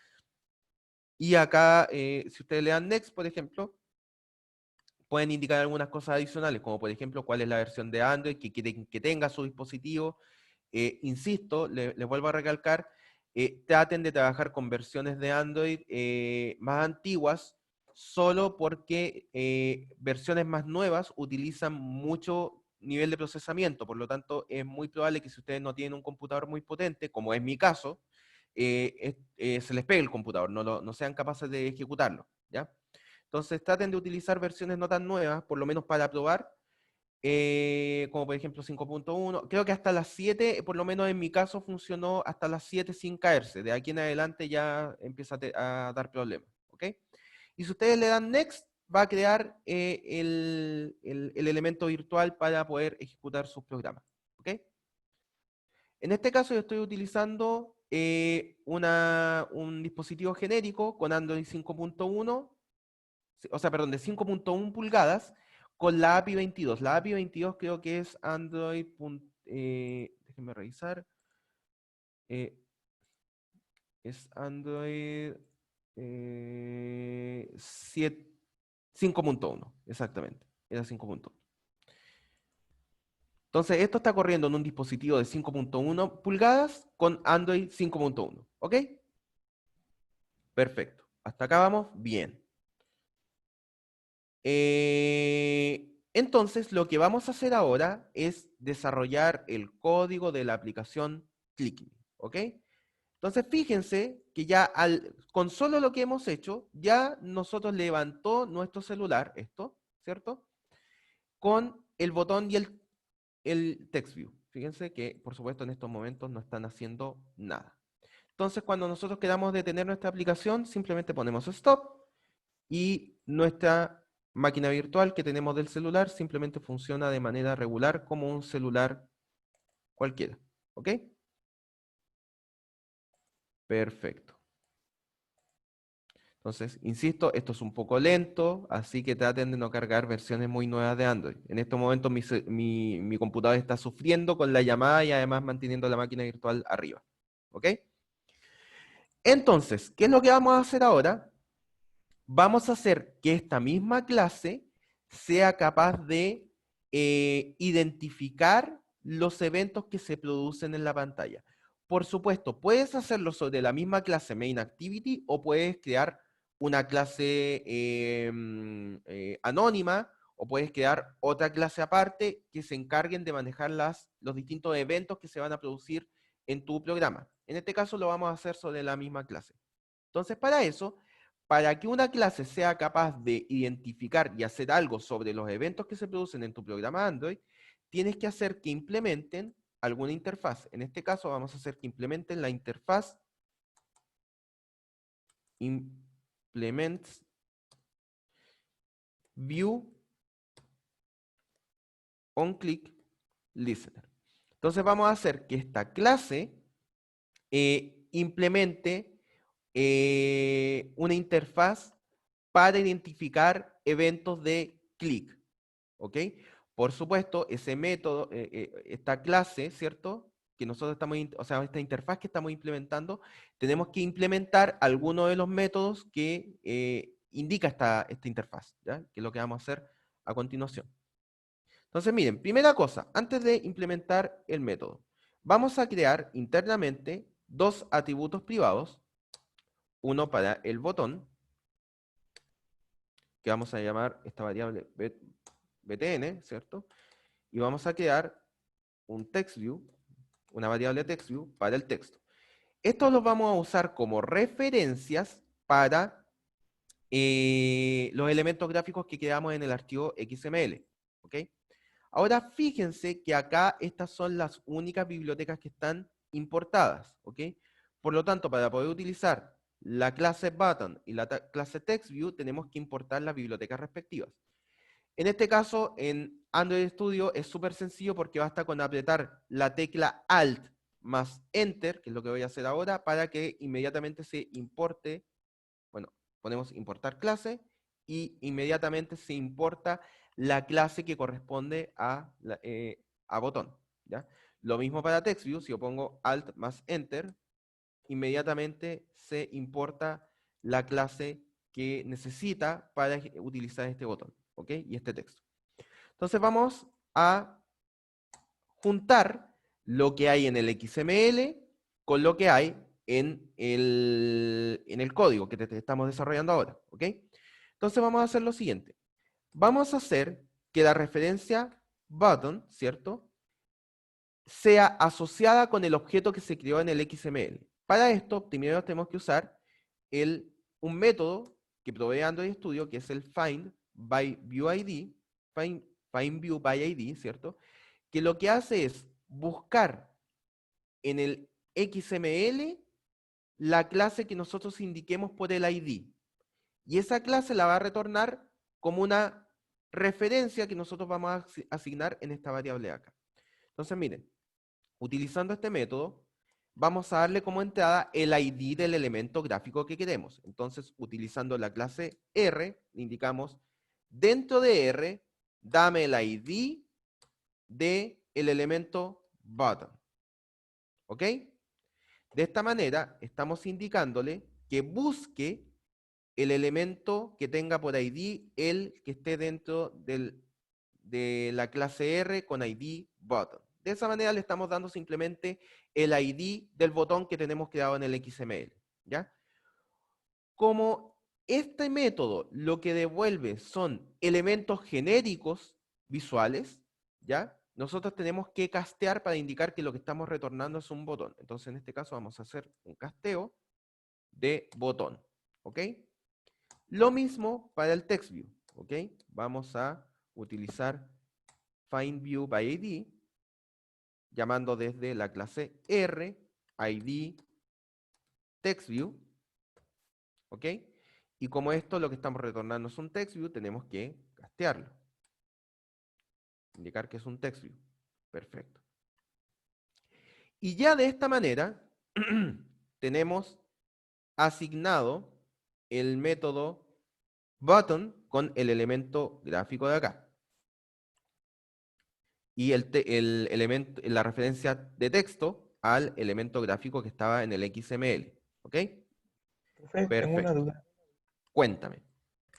Y acá, si ustedes le dan Next, por ejemplo, pueden indicar algunas cosas adicionales, como por ejemplo cuál es la versión de Android que quieren que tenga su dispositivo. Insisto, les vuelvo a recalcar, traten de trabajar con versiones de Android más antiguas, solo porque versiones más nuevas utilizan mucho nivel de procesamiento, por lo tanto es muy probable que si ustedes no tienen un computador muy potente, como es mi caso, se les pegue el computador, no sean capaces de ejecutarlo, ¿ya? Entonces traten de utilizar versiones no tan nuevas, por lo menos para probar, como por ejemplo 5.1. Creo que hasta las 7, por lo menos en mi caso, funcionó hasta las 7 sin caerse. De aquí en adelante ya empieza a dar problemas. ¿Ok? Y si ustedes le dan Next, va a crear el elemento virtual para poder ejecutar sus programas. ¿Ok? En este caso yo estoy utilizando un dispositivo genérico con Android 5.1, o sea, perdón, de 5.1 pulgadas con la API 22. La API 22 creo que es Android. Déjenme revisar. Es Android 5.1, exactamente. Era 5.1. Entonces, esto está corriendo en un dispositivo de 5.1 pulgadas con Android 5.1. ¿Ok? Perfecto. Hasta acá vamos bien. Entonces, lo que vamos a hacer ahora es desarrollar el código de la aplicación ClickMe, ¿ok? Entonces, fíjense que ya con solo lo que hemos hecho, ya nosotros levantó nuestro celular, esto, ¿cierto? Con el botón y el text view. Fíjense que, por supuesto, en estos momentos no están haciendo nada. Entonces, cuando nosotros queramos detener nuestra aplicación, simplemente ponemos stop y nuestra máquina virtual que tenemos del celular simplemente funciona de manera regular como un celular cualquiera. ¿Ok? Perfecto. Entonces, insisto, esto es un poco lento, así que traten de no cargar versiones muy nuevas de Android. En estos momentos mi computador está sufriendo con la llamada y además manteniendo la máquina virtual arriba. ¿Ok? Entonces, ¿qué es lo que vamos a hacer ahora? Vamos a hacer que esta misma clase sea capaz de identificar los eventos que se producen en la pantalla. Por supuesto, puedes hacerlo sobre la misma clase main activity o puedes crear una clase anónima o puedes crear otra clase aparte que se encarguen de manejar los distintos eventos que se van a producir en tu programa. En este caso lo vamos a hacer sobre la misma clase. Entonces, para eso, para que una clase sea capaz de identificar y hacer algo sobre los eventos que se producen en tu programa Android, tienes que hacer que implementen alguna interfaz. En este caso vamos a hacer que implementen la interfaz implements view on click listener. Entonces vamos a hacer que esta clase implemente una interfaz para identificar eventos de clic. ¿Ok? Por supuesto, ese método, esta clase, ¿cierto? Que nosotros estamos, o sea, esta interfaz que estamos implementando, tenemos que implementar alguno de los métodos que indica esta interfaz, ¿ya? Que es lo que vamos a hacer a continuación. Entonces, miren, primera cosa, antes de implementar el método, vamos a crear internamente dos atributos privados, uno para el botón, que vamos a llamar esta variable btn, ¿cierto? Y vamos a crear un textView, una variable textView para el texto. Estos los vamos a usar como referencias para los elementos gráficos que creamos en el archivo XML, ¿ok? Ahora fíjense que acá estas son las únicas bibliotecas que están importadas, ¿ok? Por lo tanto, para poder utilizar la clase button y la clase textView, tenemos que importar las bibliotecas respectivas. En este caso, en Android Studio es súper sencillo porque basta con apretar la tecla Alt más Enter, que es lo que voy a hacer ahora, para que inmediatamente se importe, bueno, ponemos importar clase, y inmediatamente se importa la clase que corresponde a botón, ¿ya? Lo mismo para TextView, si yo pongo Alt más Enter, inmediatamente se importa la clase que necesita para utilizar este botón, ¿ok? Y este texto. Entonces vamos a juntar lo que hay en el XML con lo que hay en el código que estamos desarrollando ahora, ¿ok? Entonces vamos a hacer lo siguiente. Vamos a hacer que la referencia button, ¿cierto?, sea asociada con el objeto que se creó en el XML. Para esto, primero tenemos que usar un método que provee Android Studio, que es el findViewID, findViewById, ¿cierto?, que lo que hace es buscar en el XML la clase que nosotros indiquemos por el ID. Y esa clase la va a retornar como una referencia que nosotros vamos a asignar en esta variable acá. Entonces, miren, utilizando este método, vamos a darle como entrada el ID del elemento gráfico que queremos. Entonces, utilizando la clase R, indicamos, dentro de R, dame el ID del elemento button. ¿Ok? De esta manera, estamos indicándole que busque el elemento que tenga por ID el que esté dentro de la clase R con ID button. De esa manera le estamos dando simplemente el ID del botón que tenemos creado en el XML, ¿ya? Como este método lo que devuelve son elementos genéricos visuales, ¿ya? Nosotros tenemos que castear para indicar que lo que estamos retornando es un botón. Entonces, en este caso vamos a hacer un casteo de botón, ¿ok? Lo mismo para el TextView, ¿ok? Vamos a utilizar findViewById, llamando desde la clase R, ID, TextView, ¿ok? Y como esto lo que estamos retornando es un TextView, tenemos que castearlo. Indicar que es un TextView. Perfecto. Y ya de esta manera tenemos asignado el método button con el elemento gráfico de acá. Y el elemento, la referencia de texto al elemento gráfico que estaba en el XML. ¿Ok? Profe, tengo una Perfecto. duda. Cuéntame.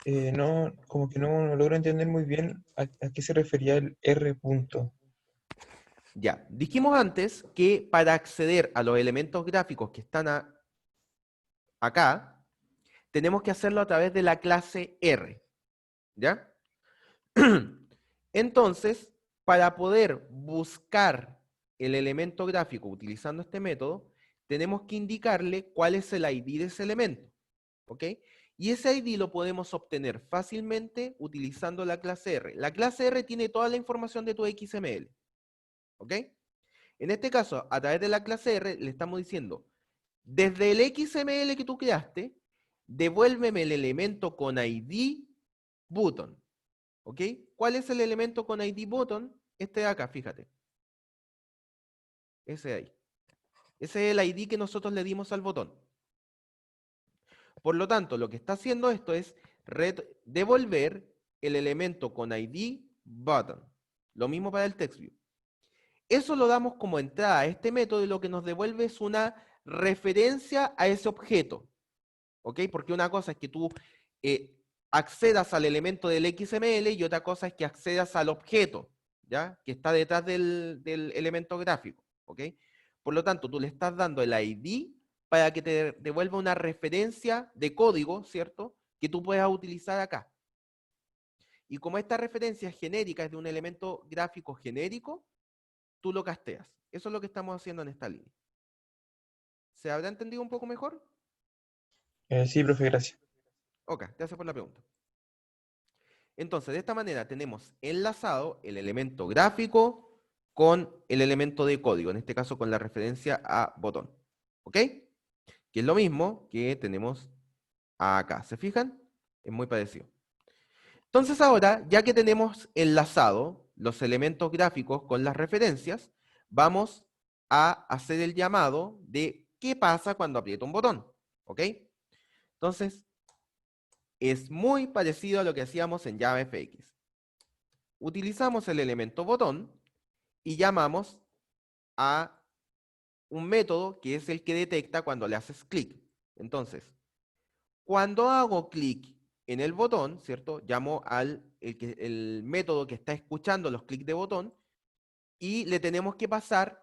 No, como que no logro entender muy bien a qué se refería el R punto. Ya, dijimos antes que para acceder a los elementos gráficos que están acá, tenemos que hacerlo a través de la clase R. ¿Ya? Entonces, para poder buscar el elemento gráfico utilizando este método, tenemos que indicarle cuál es el ID de ese elemento. ¿Ok? Y ese ID lo podemos obtener fácilmente utilizando la clase R. La clase R tiene toda la información de tu XML. ¿Ok? En este caso, a través de la clase R, le estamos diciendo, desde el XML que tú creaste, devuélveme el elemento con ID button. ¿Ok? ¿Cuál es el elemento con ID button? Este de acá, fíjate. Ese de ahí. Ese es el ID que nosotros le dimos al botón. Por lo tanto, lo que está haciendo esto es devolver el elemento con ID button. Lo mismo para el TextView. Eso lo damos como entrada a este método y lo que nos devuelve es una referencia a ese objeto. ¿Ok? Porque una cosa es que tú accedas al elemento del XML y otra cosa es que accedas al objeto, ¿ya? Que está detrás del elemento gráfico. ¿Ok? Por lo tanto, tú le estás dando el ID para que te devuelva una referencia de código, ¿cierto? Que tú puedas utilizar acá. Y como esta referencia es genérica, es de un elemento gráfico genérico, tú lo casteas. Eso es lo que estamos haciendo en esta línea. ¿Se habrá entendido un poco mejor? Sí, profe, gracias. Ok, gracias por la pregunta. Entonces, de esta manera tenemos enlazado el elemento gráfico con el elemento de código, en este caso con la referencia a botón. ¿Ok? Que es lo mismo que tenemos acá. ¿Se fijan? Es muy parecido. Entonces ahora, ya que tenemos enlazado los elementos gráficos con las referencias, vamos a hacer el llamado de qué pasa cuando aprieto un botón. ¿Ok? Entonces, es muy parecido a lo que hacíamos en JavaFX. Utilizamos el elemento botón y llamamos a un método que es el que detecta cuando le haces clic. Entonces, cuando hago clic en el botón, ¿cierto? Llamo al el método que está escuchando los clics de botón y le tenemos que pasar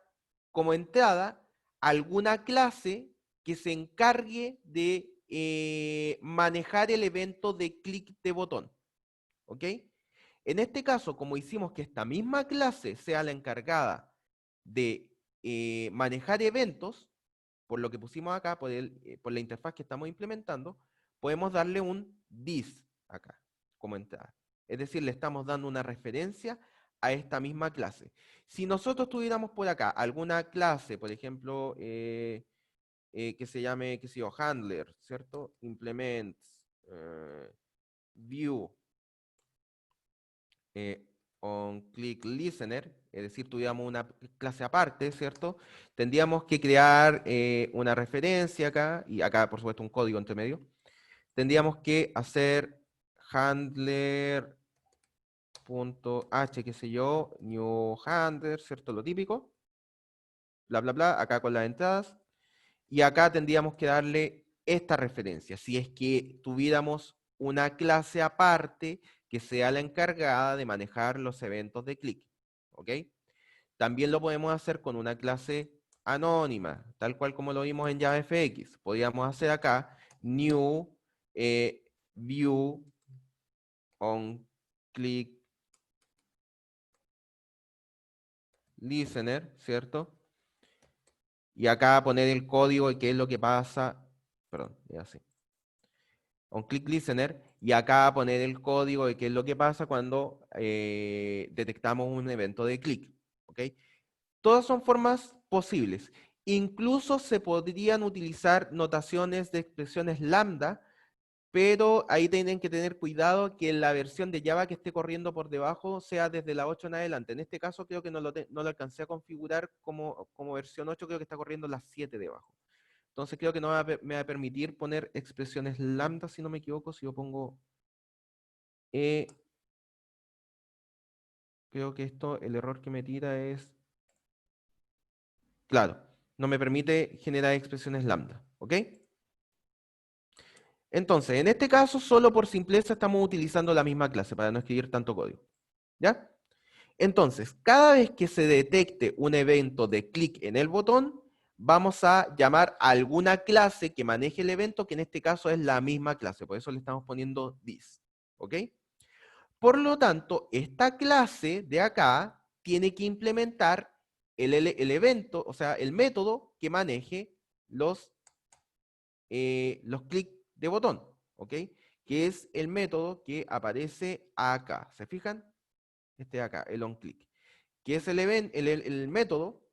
como entrada alguna clase que se encargue de manejar el evento de clic de botón. ¿Ok? En este caso, como hicimos que esta misma clase sea la encargada de manejar eventos, por lo que pusimos acá, por la interfaz que estamos implementando, podemos darle un this acá, como entrada. Es decir, le estamos dando una referencia a esta misma clase. Si nosotros tuviéramos por acá alguna clase, por ejemplo, que se llame, qué sé yo, handler, ¿cierto? Implements, view, on click listener, es decir, tuviéramos una clase aparte, ¿cierto? Tendríamos que crear una referencia acá, y acá, por supuesto, un código entre medio. Tendríamos que hacer handler.h, qué sé yo, new handler, ¿cierto? Lo típico. Bla, bla, bla, acá con las entradas. Y acá tendríamos que darle esta referencia, si es que tuviéramos una clase aparte que sea la encargada de manejar los eventos de clic. ¿Ok? También lo podemos hacer con una clase anónima, tal cual como lo vimos en JavaFX. Podríamos hacer acá new view on click listener, ¿cierto? Y acá poner el código y qué es lo que pasa, perdón, es así. On click listener, y acá poner el código de qué es lo que pasa cuando detectamos un evento de clic. ¿Ok? Todas son formas posibles. Incluso se podrían utilizar notaciones de expresiones lambda, pero ahí tienen que tener cuidado que la versión de Java que esté corriendo por debajo sea desde la 8 en adelante. En este caso creo que no lo alcancé a configurar como versión 8, creo que está corriendo la 7 debajo. Entonces creo que no me va a permitir poner expresiones lambda, si no me equivoco, si yo pongo creo que esto, el error que me tira es, claro, no me permite generar expresiones lambda, ¿ok? Entonces, en este caso, solo por simpleza estamos utilizando la misma clase para no escribir tanto código, ¿ya? Entonces, cada vez que se detecte un evento de clic en el botón, vamos a llamar a alguna clase que maneje el evento, que en este caso es la misma clase, por eso le estamos poniendo this, ¿ok? Por lo tanto, esta clase de acá tiene que implementar el evento, o sea, el método que maneje los clics de botón, ¿ok? Que es el método que aparece acá. ¿Se fijan? Este de acá, el onClick, que es el método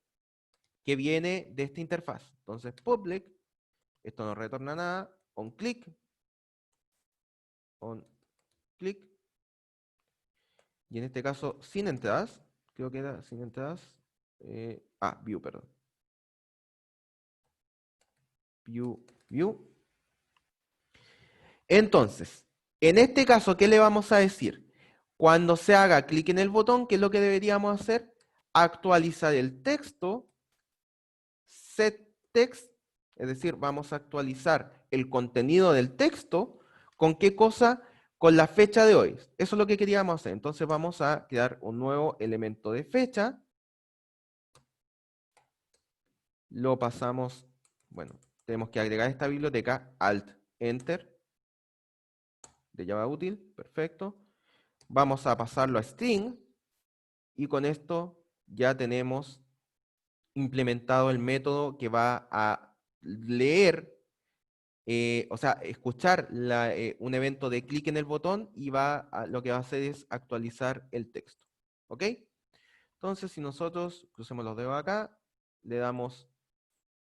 que viene de esta interfaz. Entonces, public, esto no retorna nada, onClick, y en este caso sin entradas, creo que era sin entradas, view, perdón. View. Entonces, en este caso, ¿qué le vamos a decir? Cuando se haga clic en el botón, ¿qué es lo que deberíamos hacer? Actualizar el texto, set text, es decir, vamos a actualizar el contenido del texto, ¿con qué cosa? Con la fecha de hoy. Eso es lo que queríamos hacer. Entonces vamos a crear un nuevo elemento de fecha. lo pasamos, bueno, tenemos que agregar esta biblioteca, Alt, Enter, de Java útil, perfecto. Vamos a pasarlo a string, y con esto ya tenemos implementado el método que va a leer, o sea, escuchar un evento de clic en el botón y lo que va a hacer es actualizar el texto. ¿Ok? Entonces, si nosotros crucemos los dedos acá, le damos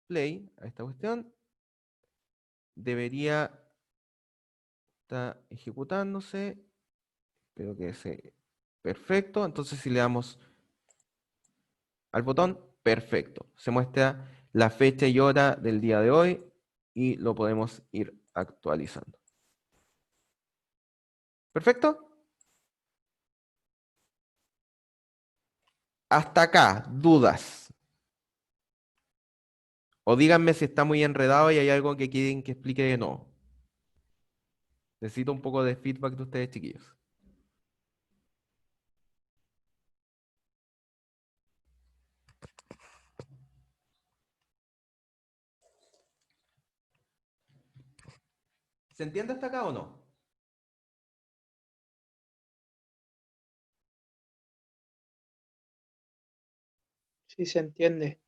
play a esta cuestión, debería estar ejecutándose. Espero que sea perfecto. Entonces, si le damos al botón, perfecto. Se muestra la fecha y hora del día de hoy y lo podemos ir actualizando. ¿Perfecto? Hasta acá, dudas. O díganme si está muy enredado y hay algo que quieren que explique de nuevo. Necesito un poco de feedback de ustedes, chiquillos. ¿Se entiende hasta acá o no? Sí, se entiende.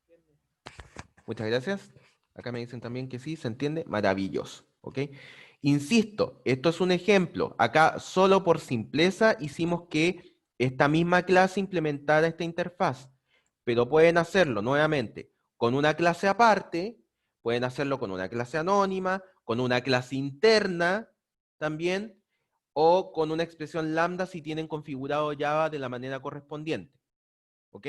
Muchas gracias. Acá me dicen también que sí, se entiende. Maravilloso. ¿Ok? Insisto, esto es un ejemplo. Acá solo por simpleza hicimos que esta misma clase implementara esta interfaz. Pero pueden hacerlo nuevamente con una clase aparte, pueden hacerlo con una clase anónima, con una clase interna también, o con una expresión lambda si tienen configurado Java de la manera correspondiente. ¿Ok?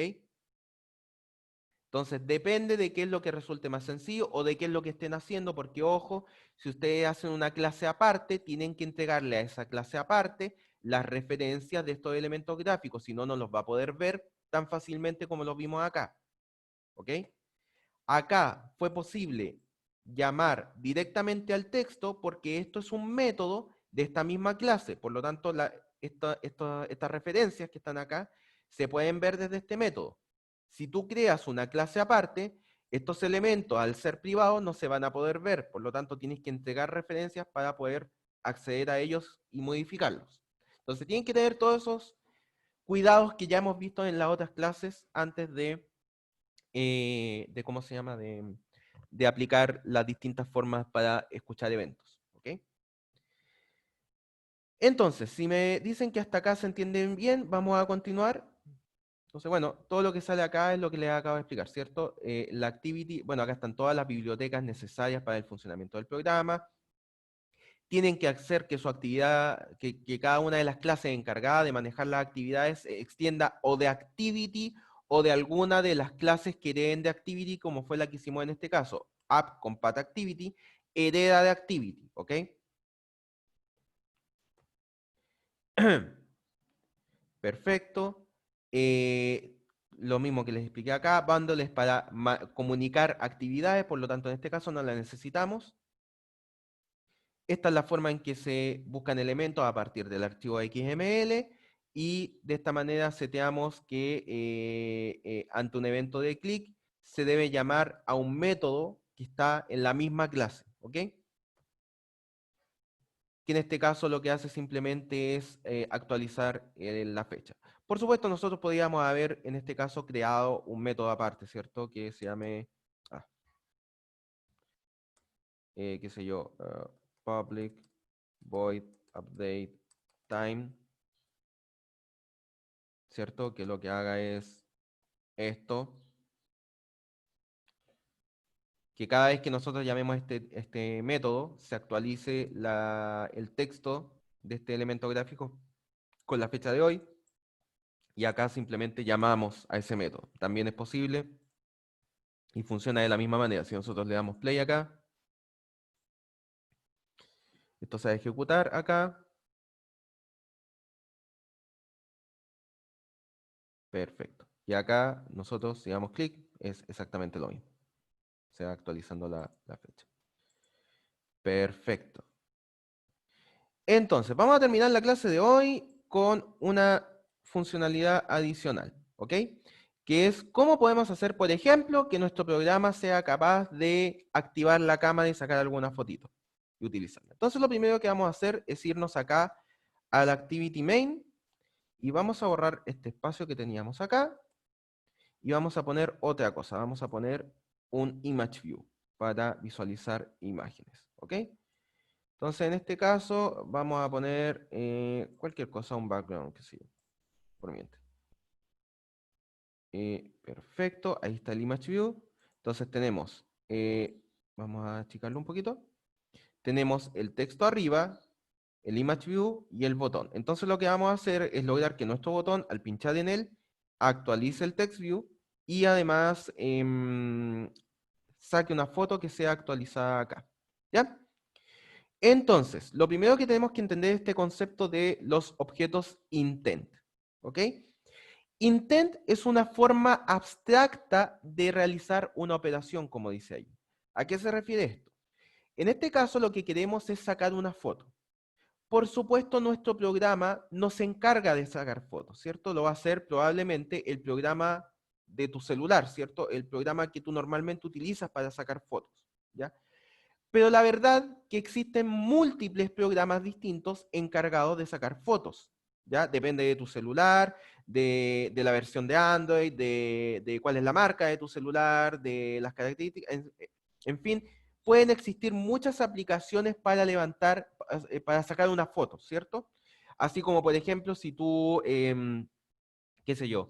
Entonces, depende de qué es lo que resulte más sencillo o de qué es lo que estén haciendo, porque ojo, si ustedes hacen una clase aparte, tienen que entregarle a esa clase aparte las referencias de estos elementos gráficos, si no, no los va a poder ver tan fácilmente como los vimos acá. ¿Ok? Acá fue posible llamar directamente al texto porque esto es un método de esta misma clase, por lo tanto, estas referencias que están acá se pueden ver desde este método. Si tú creas una clase aparte, estos elementos, al ser privados, no se van a poder ver. Por lo tanto, tienes que entregar referencias para poder acceder a ellos y modificarlos. Entonces, tienen que tener todos esos cuidados que ya hemos visto en las otras clases antes de ¿cómo se llama? De aplicar las distintas formas para escuchar eventos. ¿Ok? Entonces, si me dicen que hasta acá se entienden bien, vamos a continuar. Entonces, bueno, todo lo que sale acá es lo que les acabo de explicar, ¿cierto? La activity, bueno, acá están todas las bibliotecas necesarias para el funcionamiento del programa. Tienen que hacer que su actividad, que cada una de las clases encargadas de manejar las actividades se extienda o de activity o de alguna de las clases que hereden de activity, como fue la que hicimos en este caso. App con path activity, hereda de activity, ¿ok? Perfecto. Lo mismo que les expliqué acá, bundle es para comunicar actividades, por lo tanto en este caso no la necesitamos. Esta es la forma en que se buscan elementos a partir del archivo XML y de esta manera seteamos que ante un evento de clic se debe llamar a un método que está en la misma clase, ¿ok? Que en este caso lo que hace simplemente es actualizar la fecha. Por supuesto, nosotros podríamos haber en este caso creado un método aparte, ¿cierto? Que se llame, qué sé yo, public void update time, ¿cierto? Que lo que haga es esto, que cada vez que nosotros llamemos este método, se actualice el texto de este elemento gráfico con la fecha de hoy, y acá simplemente llamamos a ese método. También es posible y funciona de la misma manera. Si nosotros le damos play acá, esto se va a ejecutar acá. Perfecto. Y acá nosotros, si damos clic, es exactamente lo mismo. Se va actualizando la fecha. Perfecto. Entonces, vamos a terminar la clase de hoy con una funcionalidad adicional, ¿ok? que es cómo podemos hacer, por ejemplo, que nuestro programa sea capaz de activar la cámara y sacar alguna fotito y utilizarla. Entonces lo primero que vamos a hacer es irnos acá al Activity Main y vamos a borrar este espacio que teníamos acá y vamos a poner otra cosa. Vamos a poner un Image View para visualizar imágenes, ¿ok? Entonces en este caso vamos a poner cualquier cosa, un background, que sé yo, por mientras. Perfecto, ahí está el Image View. Entonces tenemos, vamos a achicarlo un poquito. Tenemos el texto arriba, el Image View y el botón. Entonces lo que vamos a hacer es lograr que nuestro botón, al pinchar en él, actualice el Text View y además saque una foto que sea actualizada acá. ¿Ya? Entonces, lo primero que tenemos que entender es este concepto de los objetos intent. ¿Ok? Intent es una forma abstracta de realizar una operación, como dice ahí. ¿A qué se refiere esto? En este caso, lo que queremos es sacar una foto. Por supuesto, nuestro programa no se encarga de sacar fotos, ¿cierto? Lo va a hacer probablemente el programa de tu celular, ¿cierto? El programa que tú normalmente utilizas para sacar fotos, ¿ya? Pero la verdad que existen múltiples programas distintos encargados de sacar fotos, ¿ya? Depende de tu celular, de la versión de Android, de cuál es la marca de tu celular, de las características, en fin, pueden existir muchas aplicaciones para levantar, para sacar una foto, ¿cierto? Así como, por ejemplo, si tú, qué sé yo,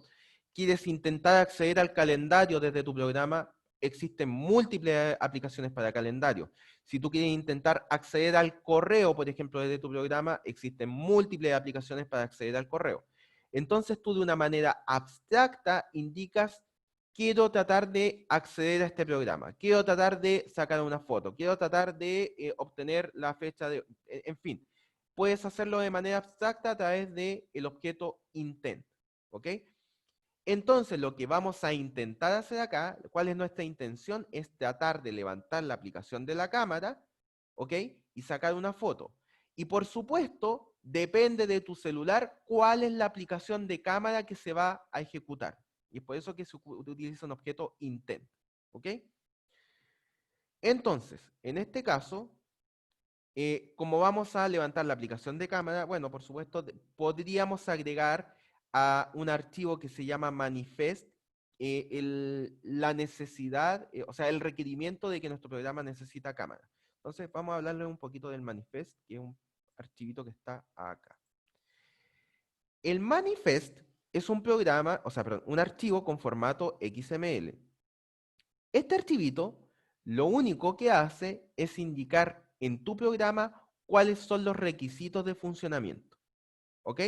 quieres intentar acceder al calendario desde tu programa, existen múltiples aplicaciones para calendario. Si tú quieres intentar acceder al correo, por ejemplo, desde tu programa, existen múltiples aplicaciones para acceder al correo. Entonces tú de una manera abstracta indicas, quiero tratar de acceder a este programa, quiero tratar de sacar una foto, quiero tratar de obtener la fecha de... En fin, puedes hacerlo de manera abstracta a través del objeto intent. ¿Ok? Entonces, lo que vamos a intentar hacer acá, ¿cuál es nuestra intención? Es tratar de levantar la aplicación de la cámara, ¿ok? Y sacar una foto. Y por supuesto, depende de tu celular cuál es la aplicación de cámara que se va a ejecutar. Y es por eso que se utiliza un objeto intent, ¿ok? Entonces, en este caso, como vamos a levantar la aplicación de cámara, bueno, por supuesto, podríamos agregar a un archivo que se llama manifest la necesidad, o sea, el requerimiento de que nuestro programa necesita cámara. Entonces, vamos a hablarle un poquito del manifest, que es un archivito que está acá. El manifest es un programa, o sea, perdón, un archivo con formato XML. Este archivito lo único que hace es indicar en tu programa cuáles son los requisitos de funcionamiento. ¿Ok?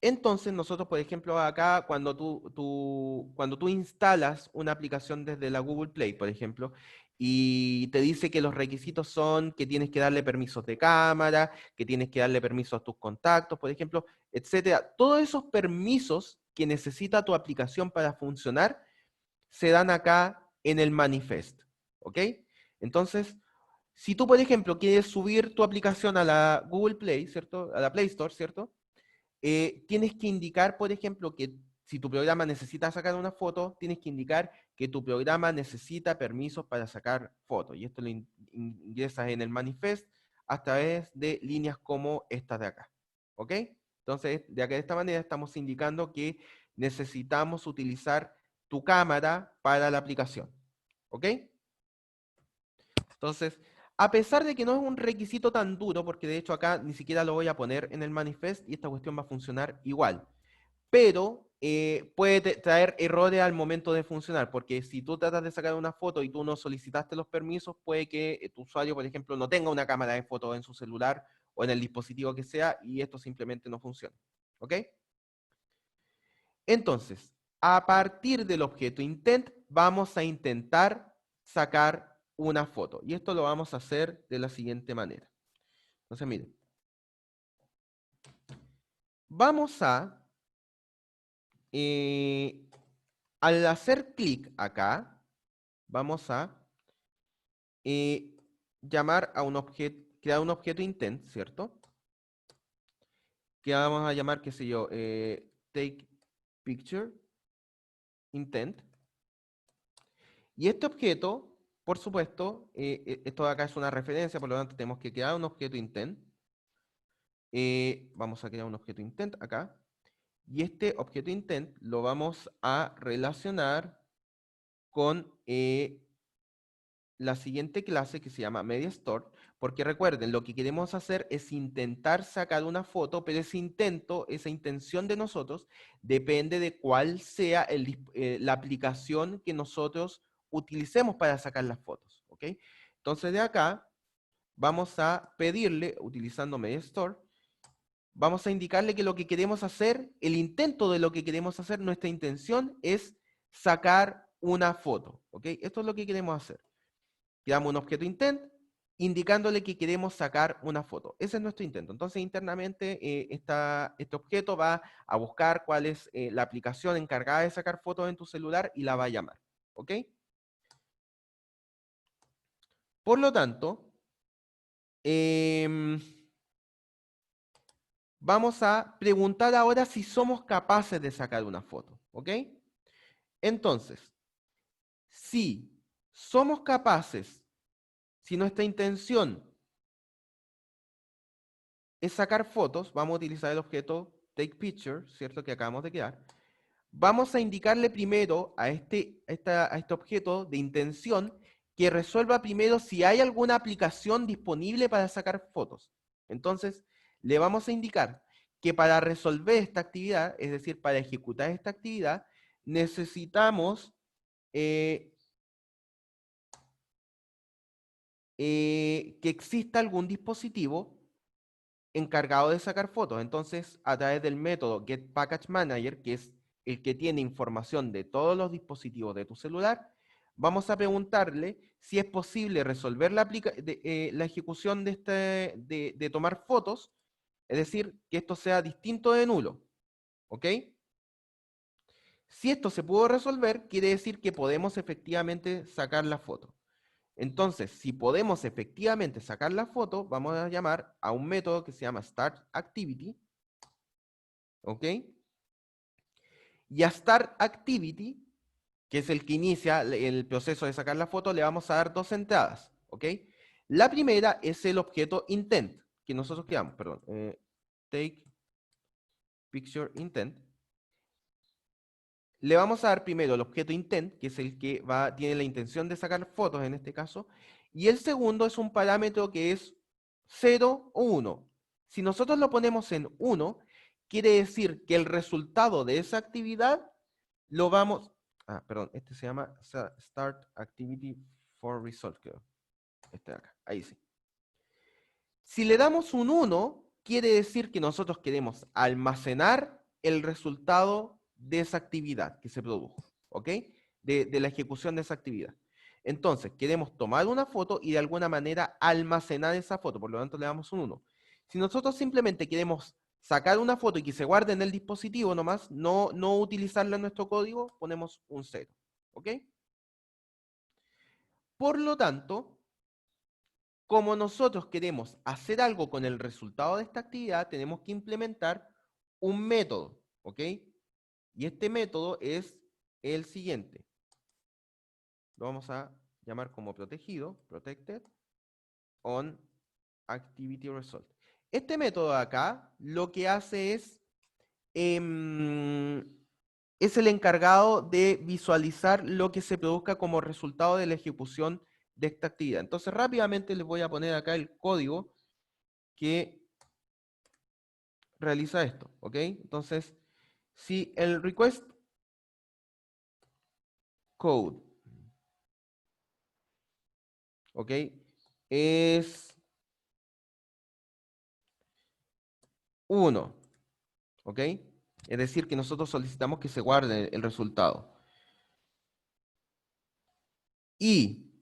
Entonces nosotros, por ejemplo, acá cuando tú instalas una aplicación desde la Google Play, por ejemplo, y te dice que los requisitos son que tienes que darle permisos de cámara, que tienes que darle permisos a tus contactos, por ejemplo, etcétera. Todos esos permisos que necesita tu aplicación para funcionar se dan acá en el manifest, ¿ok? Entonces, si tú, por ejemplo, quieres subir tu aplicación a la Google Play, ¿cierto? A la Play Store, ¿cierto? Tienes que indicar, por ejemplo, que si tu programa necesita sacar una foto, tienes que indicar que tu programa necesita permisos para sacar fotos. Y esto lo ingresas en el manifest a través de líneas como estas de acá, ¿ok? Entonces, de esta manera estamos indicando que necesitamos utilizar tu cámara para la aplicación. ¿Ok? Entonces, a pesar de que no es un requisito tan duro, porque de hecho acá ni siquiera lo voy a poner en el manifest y esta cuestión va a funcionar igual, pero puede traer errores al momento de funcionar, porque si tú tratas de sacar una foto y tú no solicitaste los permisos, puede que tu usuario, por ejemplo, no tenga una cámara de foto en su celular o en el dispositivo que sea y esto simplemente no funciona. ¿Ok? Entonces, a partir del objeto intent, vamos a intentar sacar una foto. Y esto lo vamos a hacer de la siguiente manera. Entonces, miren. Vamos a, al hacer clic acá, vamos a llamar a un objeto, crear un objeto intent, ¿cierto? Que vamos a llamar, qué sé yo, take picture. intent. Y este objeto, por supuesto, esto de acá es una referencia, por lo tanto tenemos que crear un objeto intent. Vamos a crear un objeto intent acá. Y este objeto intent lo vamos a relacionar con la siguiente clase que se llama MediaStore, porque recuerden, lo que queremos hacer es intentar sacar una foto, pero ese intento, esa intención de nosotros, depende de cuál sea la aplicación que nosotros utilicemos para sacar las fotos, ¿ok? Entonces de acá vamos a pedirle, utilizando MediaStore, vamos a indicarle que lo que queremos hacer, el intento de lo que queremos hacer, nuestra intención es sacar una foto, ¿ok? Esto es lo que queremos hacer. Creamos un objeto intent, indicándole que queremos sacar una foto. Ese es nuestro intento. Entonces, internamente, este objeto va a buscar cuál es la aplicación encargada de sacar fotos en tu celular y la va a llamar, ¿ok? Por lo tanto, vamos a preguntar ahora si somos capaces de sacar una foto, ¿ok? Entonces, si somos capaces, si nuestra intención es sacar fotos, vamos a utilizar el objeto takePicture, ¿cierto? Que acabamos de crear. Vamos a indicarle primero a este objeto de intención que resuelva primero si hay alguna aplicación disponible para sacar fotos. Entonces, le vamos a indicar que para resolver esta actividad, es decir, para ejecutar esta actividad, necesitamos que exista algún dispositivo encargado de sacar fotos. Entonces, a través del método getPackageManager, que es el que tiene información de todos los dispositivos de tu celular, vamos a preguntarle si es posible resolver la ejecución de tomar fotos, es decir, que esto sea distinto de nulo. ¿Ok? Si esto se pudo resolver, quiere decir que podemos efectivamente sacar la foto. Entonces, si podemos efectivamente sacar la foto, vamos a llamar a un método que se llama startActivity. ¿Ok? Y a startActivity, que es el que inicia el proceso de sacar la foto, le vamos a dar dos entradas. ¿Ok? La primera es el objeto intent, que nosotros creamos, perdón. TakePictureIntent. Le vamos a dar primero el objeto intent, que es el que tiene la intención de sacar fotos en este caso, y el segundo es un parámetro que es 0 o 1. Si nosotros lo ponemos en 1, quiere decir que el resultado de esa actividad lo vamos... perdón, este se llama Start Activity for Result, creo. Este de acá, ahí sí. Si le damos un 1, quiere decir que nosotros queremos almacenar el resultado de esa actividad que se produjo, ¿ok? De la ejecución de esa actividad. Entonces, queremos tomar una foto y de alguna manera almacenar esa foto, por lo tanto le damos un 1. Si nosotros simplemente queremos sacar una foto y que se guarde en el dispositivo nomás, no utilizarla en nuestro código, ponemos un 0, ¿ok? Por lo tanto, como nosotros queremos hacer algo con el resultado de esta actividad, tenemos que implementar un método, ¿ok? Y este método es el siguiente. Lo vamos a llamar como protegido, protected, on activity result. Este método de acá lo que hace es el encargado de visualizar lo que se produzca como resultado de la ejecución de esta actividad. Entonces rápidamente les voy a poner acá el código que realiza esto, ¿ok? Entonces, si el request code, ¿ok? Es 1, ¿ok? Es decir, que nosotros solicitamos que se guarde el resultado. Y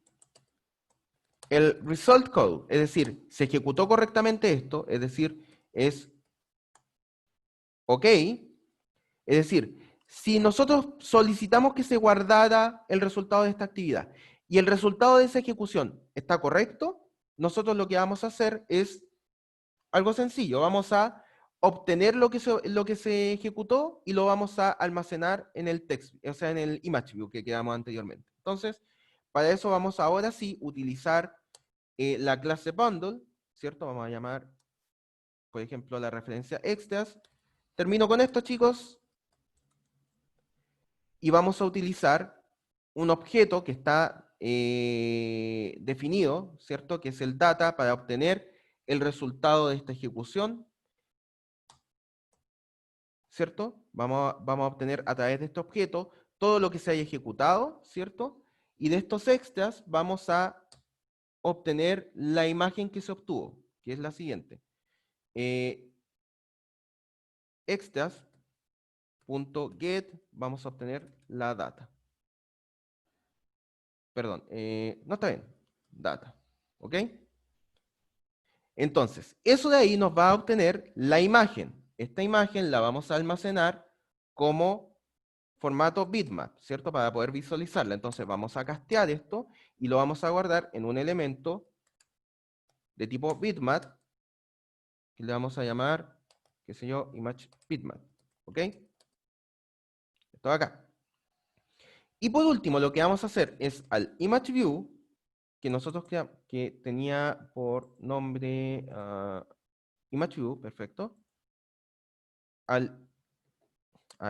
el result code, es decir, se ejecutó correctamente esto, es decir, es OK. Es decir, si nosotros solicitamos que se guardara el resultado de esta actividad y el resultado de esa ejecución está correcto, nosotros lo que vamos a hacer es algo sencillo. Vamos a obtener lo que se ejecutó y lo vamos a almacenar en el text, o sea, en el image view que quedamos anteriormente. Entonces, para eso vamos ahora sí utilizar la clase bundle, ¿cierto? Vamos a llamar, por ejemplo, la referencia extras. Termino con esto, chicos. Y vamos a utilizar un objeto que está definido, ¿cierto? Que es el data para obtener el resultado de esta ejecución, ¿cierto? Vamos a obtener a través de este objeto todo lo que se haya ejecutado, ¿cierto? Y de estos extras vamos a obtener la imagen que se obtuvo, que es la siguiente. Extras.get, vamos a obtener la data. Perdón, no está bien, data, ¿ok? Entonces, eso de ahí nos va a obtener la imagen. Esta imagen la vamos a almacenar como formato bitmap, ¿cierto? Para poder visualizarla. Entonces vamos a castear esto y lo vamos a guardar en un elemento de tipo bitmap que le vamos a llamar, qué sé yo, image bitmap, ¿ok? Esto de acá. Y por último, lo que vamos a hacer es al image view, que nosotros que tenía por nombre image view, perfecto.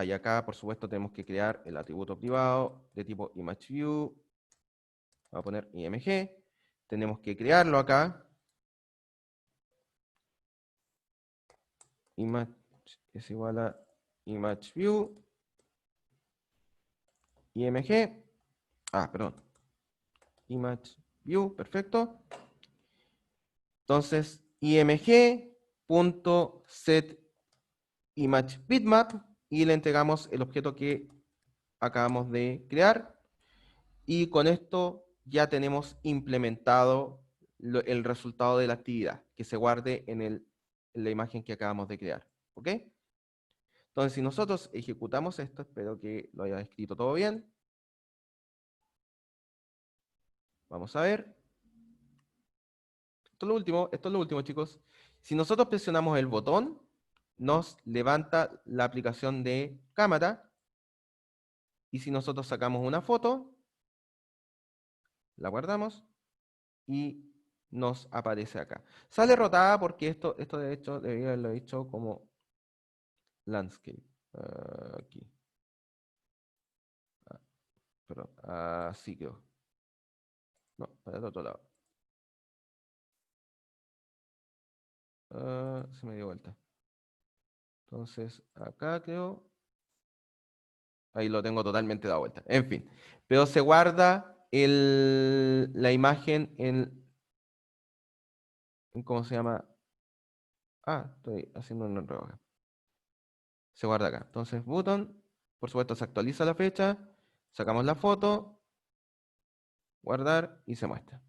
Y acá, por supuesto, tenemos que crear el atributo privado de tipo image view. Vamos a poner img. Tenemos que crearlo acá. Image es igual a image view. Img. Perdón. Image view, perfecto. Entonces, img.set image bitmap y le entregamos el objeto que acabamos de crear. Y con esto ya tenemos implementado el resultado de la actividad que se guarde en la imagen que acabamos de crear. ¿Ok? Entonces, si nosotros ejecutamos esto, espero que lo haya escrito todo bien. Vamos a ver. Esto es lo último, chicos. Si nosotros presionamos el botón, nos levanta la aplicación de cámara. Y si nosotros sacamos una foto, la guardamos y nos aparece acá. Sale rotada porque esto de hecho debería haberlo hecho como landscape. Aquí. Perdón, así quedó. No, para el otro lado. Se me dio vuelta. Entonces, acá quedó. Ahí lo tengo totalmente dado vuelta. En fin. Pero se guarda la imagen en ¿cómo se llama? Estoy haciendo un error acá. Se guarda acá. Entonces, button. Por supuesto, se actualiza la fecha. Sacamos la foto. Guardar y se muestra.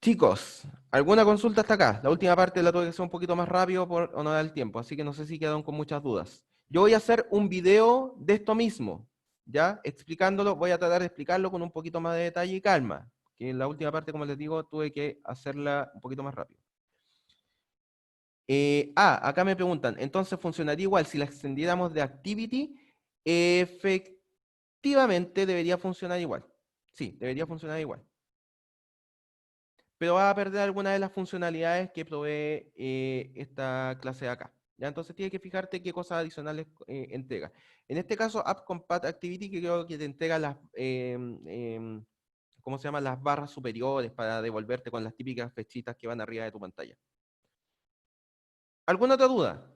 Chicos, ¿alguna consulta hasta acá? La última parte la tuve que hacer un poquito más rápido por honor al tiempo, así que no sé si quedaron con muchas dudas. Yo voy a hacer un video de esto mismo, ¿ya? Explicándolo, voy a tratar de explicarlo con un poquito más de detalle y calma, que en la última parte, como les digo, tuve que hacerla un poquito más rápido. Acá me preguntan, entonces funcionaría igual si la extendiéramos de activity. Efectivamente, debería funcionar igual. Sí, debería funcionar igual. Pero va a perder algunas de las funcionalidades que provee esta clase de acá. ¿Ya? Entonces tienes que fijarte qué cosas adicionales entrega. En este caso, App Compat Activity, que creo que te entrega las, ¿cómo se llama? Las barras superiores para devolverte con las típicas flechitas que van arriba de tu pantalla. ¿Alguna otra duda?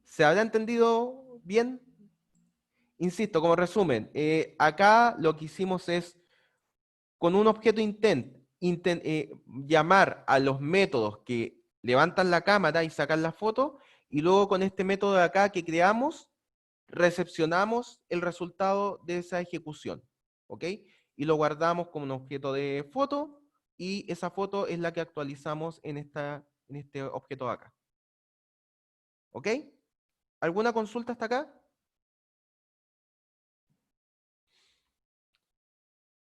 ¿Se habrá entendido bien? Insisto, como resumen, acá lo que hicimos es, con un objeto llamar a los métodos que levantan la cámara y sacan la foto, y luego con este método de acá que creamos, recepcionamos el resultado de esa ejecución, ¿ok? Y lo guardamos como un objeto de foto, y esa foto es la que actualizamos en este objeto de acá. ¿Ok? ¿Alguna consulta hasta acá?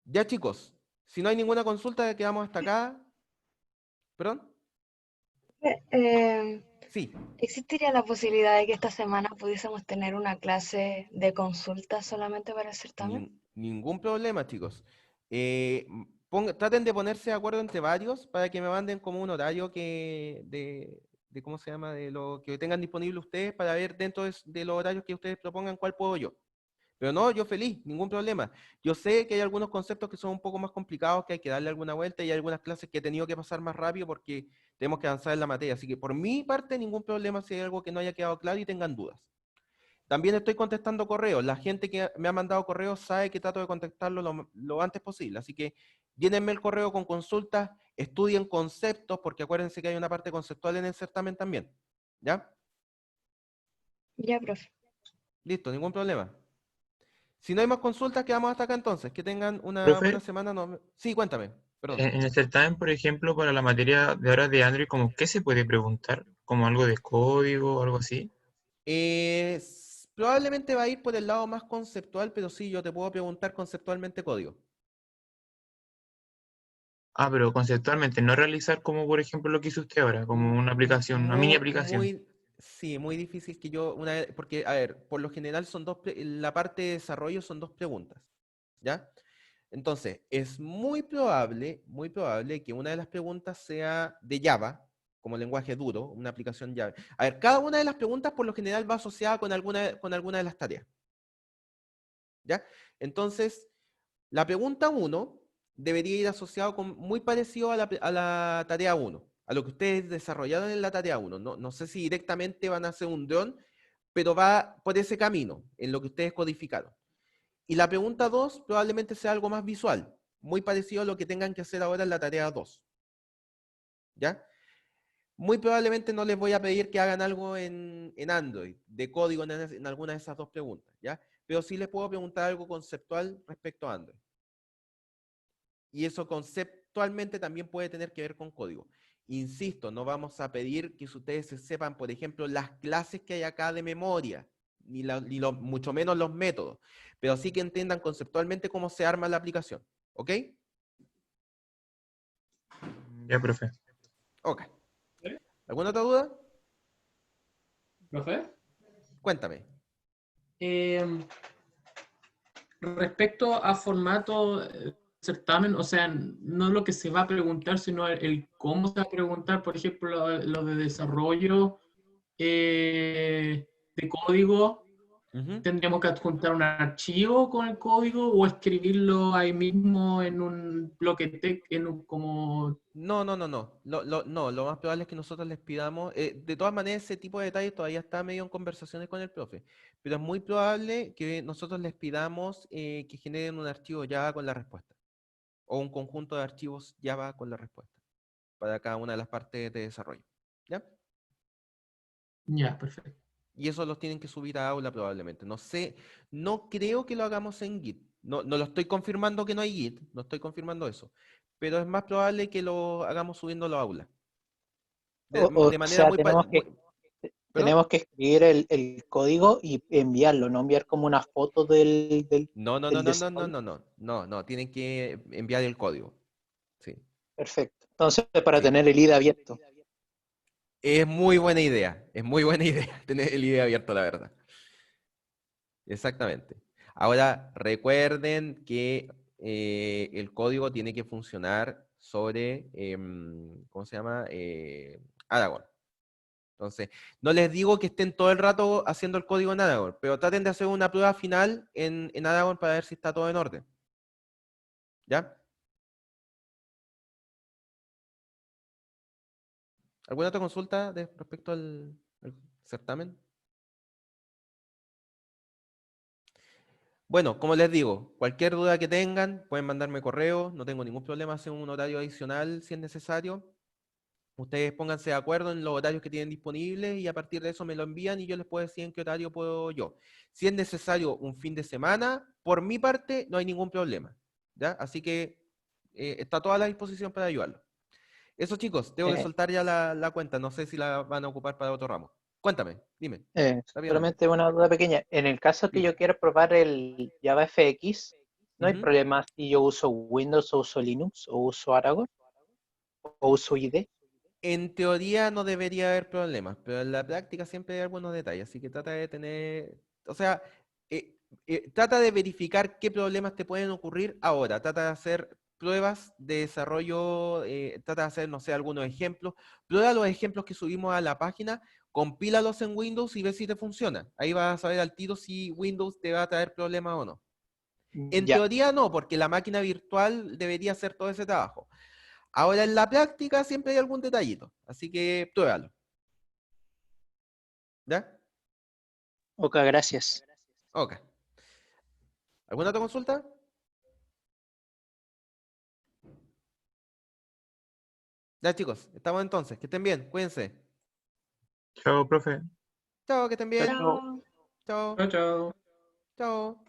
Ya, chicos. Si no hay ninguna consulta, quedamos hasta acá. ¿Perdón? Eh, Sí. ¿Existiría la posibilidad de que esta semana pudiésemos tener una clase de consulta solamente para el certamen? Ningún problema, chicos. Traten de ponerse de acuerdo entre varios para que me manden como un horario de ¿cómo se llama? De lo que tengan disponible ustedes para ver dentro de los horarios que ustedes propongan cuál puedo yo. Pero no, yo feliz, ningún problema. Yo sé que hay algunos conceptos que son un poco más complicados, que hay que darle alguna vuelta y hay algunas clases que he tenido que pasar más rápido porque tenemos que avanzar en la materia. Así que por mi parte, ningún problema si hay algo que no haya quedado claro y tengan dudas. También estoy contestando correos. La gente que me ha mandado correos sabe que trato de contestarlo lo antes posible. Así que llénenme el correo con consultas, estudien conceptos, porque acuérdense que hay una parte conceptual en el certamen también. ¿Ya? Ya, profe. Listo, ningún problema. Si no hay más consultas, quedamos hasta acá entonces. Que tengan una buena Profe, semana. Sí, cuéntame. Perdón. en el certamen, por ejemplo, para la materia de ahora de Android, como ¿qué se puede preguntar? ¿Como algo de código o algo así? Probablemente va a ir por el lado más conceptual, pero sí, yo te puedo preguntar conceptualmente código. Ah, pero conceptualmente, no realizar como por ejemplo lo que hizo usted ahora, como una aplicación, una mini aplicación. Sí, muy difícil que yo, porque, a ver, por lo general son la parte de desarrollo son dos preguntas, ¿ya? Entonces, es muy probable que una de las preguntas sea de Java, como lenguaje duro, una aplicación Java. A ver, cada una de las preguntas por lo general va asociada con alguna de las tareas, ¿ya? Entonces, la pregunta uno debería ir asociado con muy parecido a la tarea uno, a lo que ustedes desarrollaron en la tarea uno. No, no sé si directamente van a hacer un dron, pero va por ese camino, en lo que ustedes codificaron. Y la pregunta 2 probablemente sea algo más visual, muy parecido a lo que tengan que hacer ahora en la tarea 2. ¿Ya? Muy probablemente no les voy a pedir que hagan algo en Android, de código en alguna de esas dos preguntas, ¿ya? Pero sí les puedo preguntar algo conceptual respecto a Android. Y eso conceptualmente también puede tener que ver con código. Insisto, no vamos a pedir que ustedes se sepan, por ejemplo, las clases que hay acá de memoria, mucho menos los métodos, pero sí que entiendan conceptualmente cómo se arma la aplicación. ¿Ok? Ya, profe. Ok. ¿Eh? ¿Alguna otra duda? ¿Profe? Cuéntame. Respecto a formato certamen, o sea, no lo que se va a preguntar, sino el cómo se va a preguntar, por ejemplo, lo de desarrollo de código, Ujú. ¿tendríamos que adjuntar un archivo con el código o escribirlo ahí mismo en un bloque text, como... No, no, no, no. No, lo más probable es que nosotros les pidamos. De todas maneras, ese tipo de detalles todavía está medio en conversaciones con el profe. Pero es muy probable que nosotros les pidamos que generen un archivo Java con la respuesta. O un conjunto de archivos Java con la respuesta. Para cada una de las partes de desarrollo. ¿Ya? Ya, perfecto. Y eso los tienen que subir a aula probablemente. No sé, no creo que lo hagamos en Git. No, no lo estoy confirmando que no hay Git, no estoy confirmando eso. Pero es más probable que lo hagamos subiéndolo a aula. O De manera sea, muy, ¿Perdón? tenemos que escribir el código y enviarlo, no enviar como una foto No, no, no, del no, no, no, desarrollo. no, no, no, no, tienen que enviar el código. Sí, Perfecto. Entonces, para sí. tener el IDE abierto. Es muy buena idea tener el IDE abierto, la verdad. Exactamente. Ahora, recuerden que el código tiene que funcionar sobre, ¿cómo se llama? Aragon. Entonces, no les digo que estén todo el rato haciendo el código en Aragon, pero traten de hacer una prueba final en Aragon para ver si está todo en orden. ¿Ya? ¿Alguna otra consulta respecto al certamen? Bueno, como les digo, cualquier duda que tengan, pueden mandarme correo, no tengo ningún problema hacer un horario adicional si es necesario. Ustedes pónganse de acuerdo en los horarios que tienen disponibles y a partir de eso me lo envían y yo les puedo decir en qué horario puedo yo. Si es necesario un fin de semana, por mi parte no hay ningún problema, ¿ya? Así que está toda la disposición para ayudarlo. Eso, chicos, tengo que Eh, soltar ya la cuenta, no sé si la van a ocupar para otro ramo. Cuéntame, dime, rápidamente. Solamente una duda pequeña. En el caso que Dime. yo quiera probar el JavaFX, No hay Ujú. problema si yo uso Windows o uso Linux o uso Aragorn o uso IDE. En teoría no debería haber problemas, pero en la práctica siempre hay algunos detalles, así que trata de tener, o sea, trata de verificar qué problemas te pueden ocurrir ahora, trata de hacer pruebas de desarrollo, trata de hacer, no sé, algunos ejemplos, prueba los ejemplos que subimos a la página, compílalos en Windows y ve si te funciona. Ahí vas a saber al tiro si Windows te va a traer problemas o no. En Ya, teoría no, porque la máquina virtual debería hacer todo ese trabajo. Ahora en la práctica siempre hay algún detallito, así que pruébalo. ¿Ya? ok, gracias. Ok. ¿Alguna otra consulta? Ya chicos, estamos entonces. Que estén bien, cuídense. Chao, profe. Chao, que estén Chao, bien. chao. Chao. Chao, Chao, chao. chao.